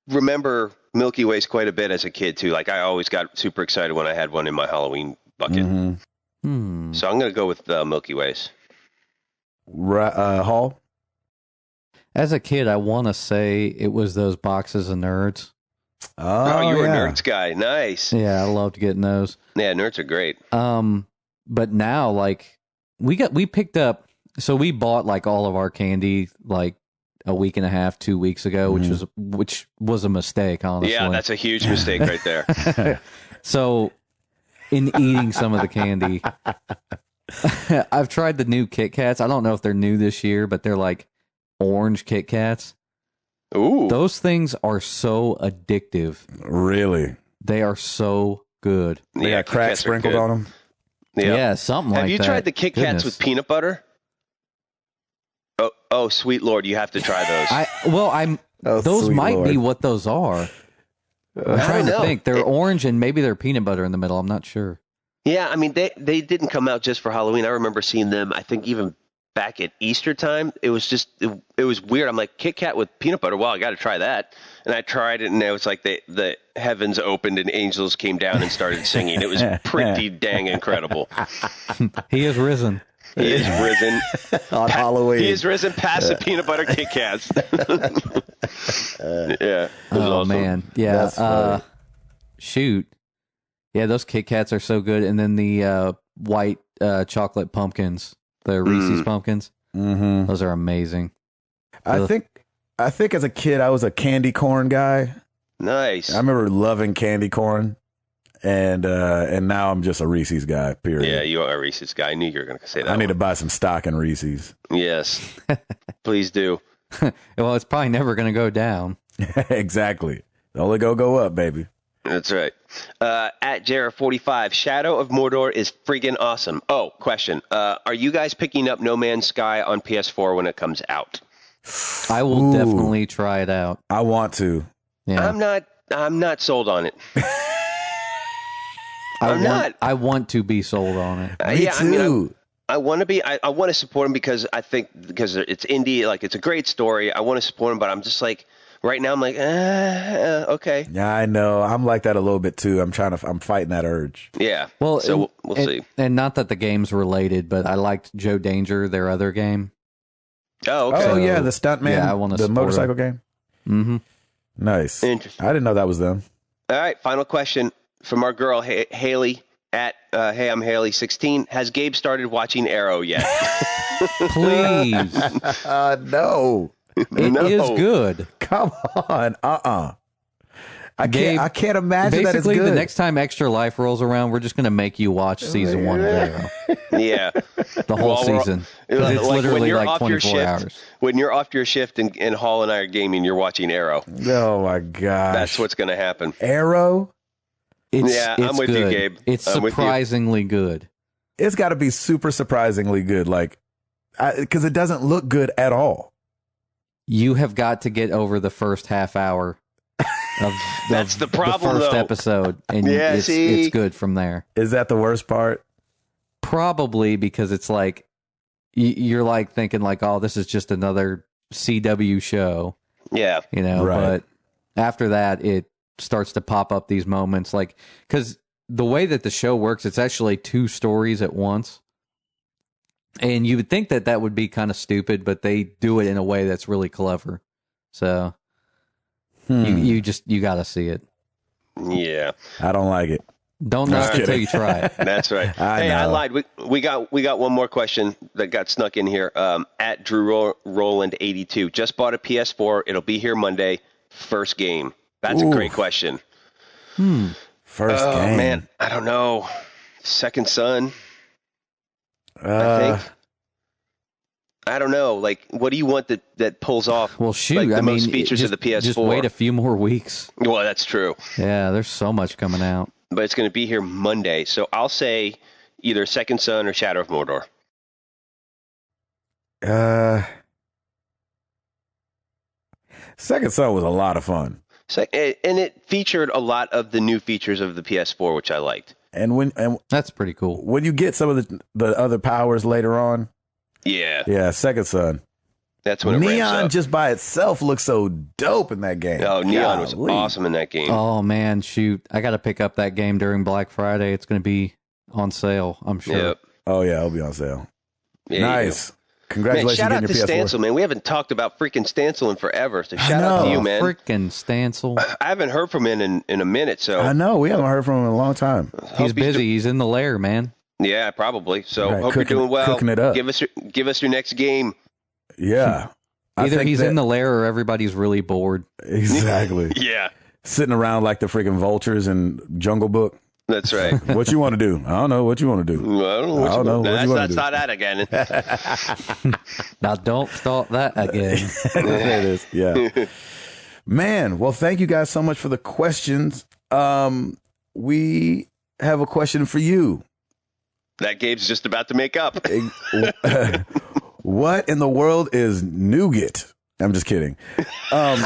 remember Milky Ways quite a bit as a kid too. Like I always got super excited when I had one in my Halloween bucket. Mm-hmm. So I'm going to go with Milky Ways. Hall? as a kid, I want to say it was those boxes of Nerds. Oh, you were a Nerds guy. Nice. Yeah, I loved getting those. Yeah, Nerds are great. But now, like, we picked up, so we bought like all of our candy like a week and a half, 2 weeks ago, which was a mistake, honestly. Yeah, that's a huge mistake right there. So, in eating some of the candy, I've tried the new Kit Kats. I don't know if they're new this year, but they're like orange Kit Kats. Ooh. Those things are so addictive. Really? They are so good. They got crack sprinkled on them? Yeah, something like that. Have you tried the Kit Kats with peanut butter? Oh, sweet Lord, you have to try those. Those might be what those are. I'm trying to think. They're orange and maybe they're peanut butter in the middle. I'm not sure. Yeah, I mean, they didn't come out just for Halloween. I remember seeing them, I think, even back at Easter time. It was just, it was weird. I'm like, Kit Kat with peanut butter? Wow, I got to try that. And I tried it, and it was like the heavens opened and angels came down and started singing. It was pretty dang incredible. He is risen. He is risen. On Halloween. He is risen past the peanut butter Kit Kats. Yeah. Awesome. Man. Yeah. That's funny. Shoot. Yeah, those Kit Kats are so good. And then the white chocolate pumpkins, the Reese's pumpkins. Mm-hmm. Those are amazing. I think as a kid, I was a candy corn guy. Nice. I remember loving candy corn. And now I'm just a Reese's guy, period. Yeah, you are a Reese's guy. I knew you were going to say that. I need to buy some stock in Reese's. Yes. Please do. Well, it's probably never going to go down. Exactly. Only go up, baby. That's right. At Jarrah45, Shadow of Mordor is friggin' awesome. Oh, question. Are you guys picking up No Man's Sky on PS4 when it comes out? I will definitely try it out. I want to. Yeah. I'm not sold on it. I want to be sold on it. Me too. I mean, I want to be. I want to support him because it's indie. Like, it's a great story. I want to support him, but I'm just like, right now I'm like, okay. Yeah, I know. I'm like that a little bit too. I'm fighting that urge. Yeah. Well, so we'll see. And not that the game's related, but I liked Joe Danger, their other game. Oh, okay. Oh yeah, the stuntman. Yeah, I want to the motorcycle game. Mm-hmm. Nice. Interesting. I didn't know that was them. All right. Final question from our girl Haley at Hey, I'm Haley 16. Has Gabe started watching Arrow yet? Please. No. It is good. Come on. I can't imagine that it's basically, good. the next time Extra Life rolls around, we're just going to make you watch season 1 of Arrow. Yeah. The whole season. 'Cause it's literally like 24 hours. When you're off your shift and Hall and I are gaming, you're watching Arrow. Oh my gosh. That's what's going to happen. Arrow? I'm It's with good. you, Gabe. It's I'm with you. surprisingly good. It's got to be super surprisingly good. Like, because it doesn't look good at all. You have got to get over the first half hour of That's the problem, first though. episode, and Yeah, it's good from there. Is that the worst part? Probably because it's like you're like thinking like, oh, this is just another CW show, Yeah. Right. But after that, it starts to pop up these moments, like, because the way that the show works, it's actually 2 stories at once. And you would think that that would be kind of stupid, but they do it in a way that's really clever. So you got to see it. Yeah. I don't like it. Don't knock it until you try it. That's right. I lied. We got one more question that got snuck in here. At Drew Roland 82, just bought a PS4. It'll be here Monday. First game. That's a great question. First game. Man, I don't know. Second Son. I think. I don't know. Like, what do you want that pulls off? Well, shoot. like, the I mean, most features of the PS4. Just wait a few more weeks. Well, that's true. Yeah, there's so much coming out. But it's going to be here Monday. So I'll say either Second Son or Shadow of Mordor. Second Son was a lot of fun. And it featured a lot of the new features of the PS4, which I liked. And That's pretty cool. when you get some of the other powers later on, Yeah. Second Son. That's when it ramps Neon up. just by itself looks so dope in that game. Oh, Neon was Golly. awesome in that game. Oh, man, shoot. I got to pick up that game during Black Friday. It's going to be on sale, I'm sure. Yep. Oh yeah, it'll be on sale. Yeah, Nice. Man, Congratulations shout on out getting to your PS4. Stancil, man. We haven't talked about freaking Stancil in forever. So shout out know. to you, man. Freaking Stancil. I haven't heard from him in a minute, so I know we haven't heard from him in a long time. He's busy. He's in the lair, man. Yeah, probably. So Right, hope you're doing well. cooking it up. Give us your next game. Yeah. I Either think he's that- in the lair or everybody's really bored. Exactly. Yeah, Sitting around like the freaking vultures in Jungle Book. that's right. What you want to do? I don't know. What you want to do? Well, I don't know. What I don't know. What you wanna That's do? not that again. Now, don't start that again. There it is. Yeah. Man, well, thank you guys so much for the questions. We have a question for you. That Gabe's just about to make up. What in the world is nougat? I'm just kidding. Let's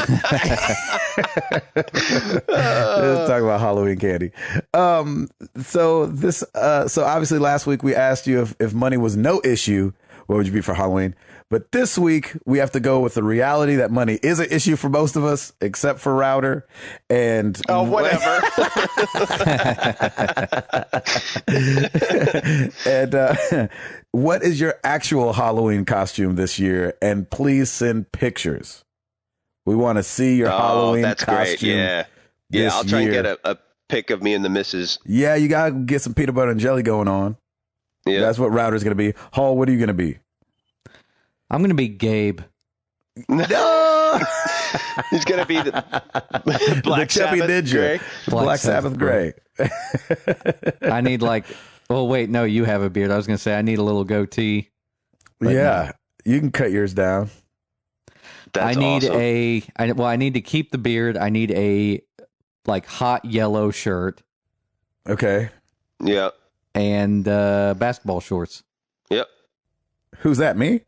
talk about Halloween candy. So obviously last week we asked you if money was no issue, what would you be for Halloween? But this week we have to go with the reality that money is an issue for most of us, except for Router. And Whatever. and what is your actual Halloween costume this year? And please send pictures. We want to see your Halloween that's costume. great. Yeah. Yeah, this I'll try and year. get a pic of me and the missus. Yeah, you gotta get some peanut butter and jelly going on. Yeah. That's what Router's gonna be. Hall, what are you gonna be? I'm going to be Gabe. No, He's going to be the Black chubby Sabbath ninja. Gray. Black Sabbath Gray. I need oh, wait, no, you have a beard. I was going to say I need a little goatee. But Yeah, you can cut yours down. That's I need awesome. I need to keep the beard. I need a hot yellow shirt Okay, Yep. and basketball shorts. Yep. who's that? Me?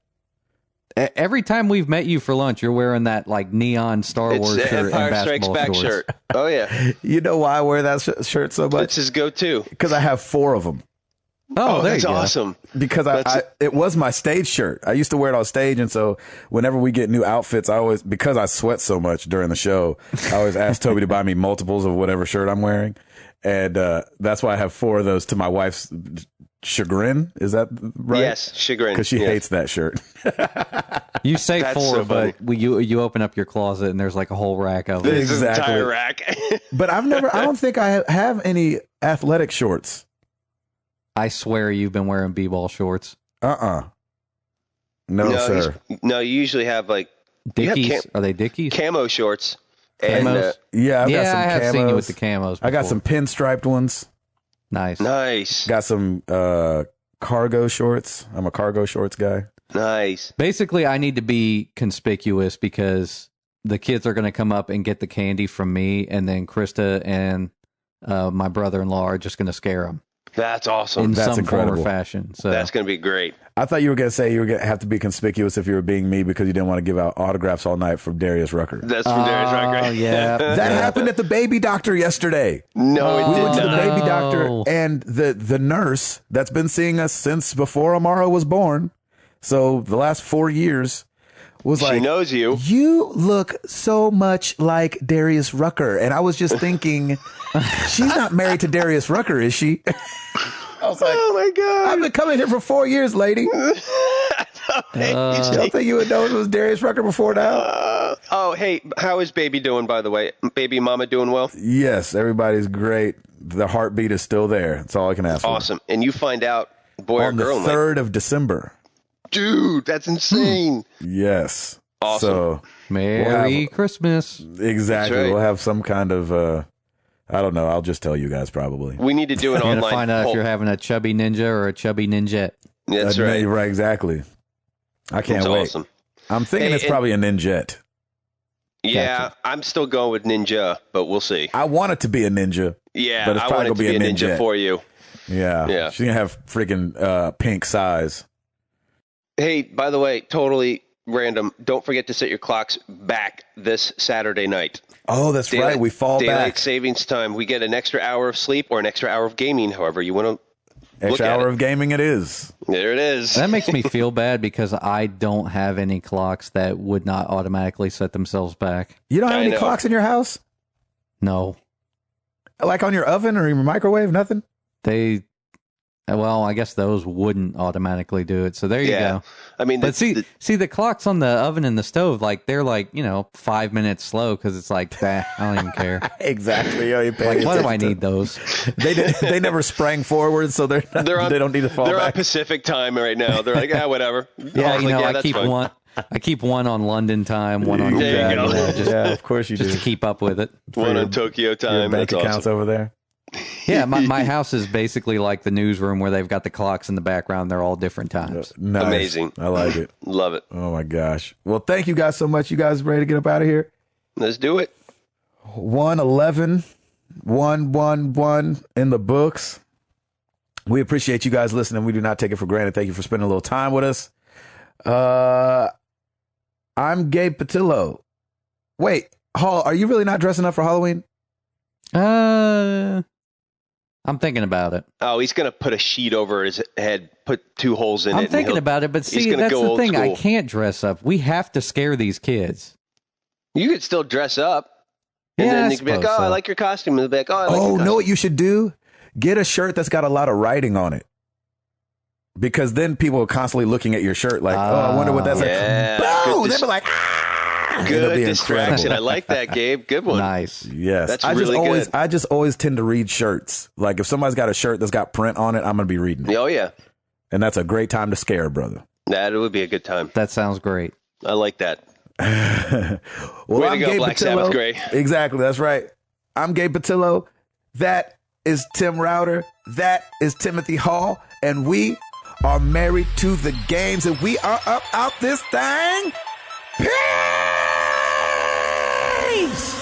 Every time we've met you for lunch, you're wearing that neon Star It's Wars the shirt and Empire Strikes basketball Back shorts. shirt. Oh, yeah. You know why I wear that shirt so That's much? his go-to. Because I have 4 of them. Oh, there that's you go. awesome. Because it was my stage shirt. I used to wear it on stage, and so whenever we get new outfits, because I sweat so much during the show, I always ask Toby to buy me multiples of whatever shirt I'm wearing, and that's why I have 4 of those to my wife's chagrin. Is that right? Yes, chagrin. Because she Yes. hates that shirt. You say That's 4, so funny. but you open up your closet and there's a whole rack of it. This Exactly. entire rack. But I don't think I have any athletic shorts. I swear you've been wearing b-ball shorts. No, sir. No, you usually have you have Dickies? Are they Dickies? camo shorts. And Camos? Yeah, I've got some I have camos. seen you with the camos before. I got some pinstriped ones. Nice. nice. Got some cargo shorts. I'm a cargo shorts guy. Nice. Basically, I need to be conspicuous because the kids are going to come up and get the candy from me, and then Krista and my brother-in-law are just going to scare them That's awesome. in That's some form incredible. or fashion. So That's going to be great. I thought you were going to say you were going to have to be conspicuous if you were being me because you didn't want to give out autographs all night from Darius Rucker. That's from Darius Rucker. Oh, yeah. That happened at the baby doctor yesterday. No, it We did went to the not. baby No. doctor, and the nurse that's been seeing us since before Amara was born, so the last 4 years, was She like, knows you. "You look so much like Darius Rucker," and I was just thinking, she's not married to Darius Rucker, is she? I was like, oh my God. I've been coming here for 4 years, lady. You don't think you would know it was Darius Rucker before now? Oh, hey, how is baby doing, by the way? Baby mama doing well? Yes, everybody's great. The heartbeat is still there. That's all I can ask for. Awesome. And you find out, boy On or girl, the 3rd of December. Dude, that's insane. Yes. Awesome. So, Merry Christmas. Exactly. That's right. We'll have some kind of, I don't know. I'll just tell you guys probably. We need to do an You're online going to find out poll. if you're having a chubby ninja or a chubby ninjette. That's right. Right, exactly. I can't That's wait. awesome. I'm thinking Hey, it's probably a ninjet. Yeah, Gotcha. I'm still going with ninja, but we'll see. I want it to be a ninja. Yeah, but it's I probably want it to gonna be a ninja ninjet. for you. Yeah. Yeah. She's going to have freaking pink size. Hey, by the way, totally random. Don't forget to set your clocks back this Saturday night. Oh, that's right. We fall Daylight back. savings time. We get an extra hour of sleep or an extra hour of gaming, however you want to look Extra at hour it. of gaming it is. There it is. That makes me feel bad because I don't have any clocks that would not automatically set themselves back. You don't have I any know. clocks in your house? No. Like on your oven or your microwave? Nothing? Well, I guess those wouldn't automatically do it. So there you Yeah. go. I mean, But see the clocks on the oven and the stove, like they're like, 5 minutes slow because it's like, bah, I don't even care. Exactly. Yeah, you pay Like, why do attention I to- need those? They never sprang forward, so they don't need to fall they're on back. Pacific time right now. They're like, whatever. Yeah, I was like, I that's keep fine. I keep one on London time, one on There you go. just, Yeah, of course you just do. to keep up with it. One your- on Tokyo Your time. bank That's accounts awesome. over there. Yeah, my house is basically like the newsroom where they've got the clocks in the background. They're all different times. Nice. Amazing. I like it. Love it. Oh my gosh. Well, thank you guys so much. You guys ready to get up out of here? Let's do it. 111, 111 in the books. We appreciate you guys listening. We do not take it for granted. Thank you for spending a little time with us. I'm Gabe Patillo. Wait, Hall, are you really not dressing up for Halloween? I'm thinking about it. Oh, he's going to put a sheet over his head, put 2 holes in it. I'm and thinking he'll- about it, but he's see, gonna that's go the old thing. I school. can't dress up. We have to scare these kids. You could still dress up. And Yeah, then I you could be like, suppose oh, I so. like your costume. And they'll be like, oh, I like your Oh, costume. know what you should do? Get a shirt that's got a lot of writing on it. Because then people are constantly looking at your shirt like, oh, I wonder what that's Yeah, like. good Boom! dis- They'll be like, ah! It'll Good be distraction. incredible. I like that, Gabe. Good one. Nice. Yes. That's I really good. I just always tend to read shirts. Like if somebody's got a shirt that's got print on it, I'm going to be reading it. Oh, yeah. And that's a great time to scare, brother. That would be a good time. That sounds great. I like that. Well, Way to I'm go, Gabe Black Patillo. Sabbath Gray. Exactly. That's right. I'm Gabe Patillo. That is Tim Router. That is Timothy Hall. And we are married to the games. And we are up out this thing. Peace!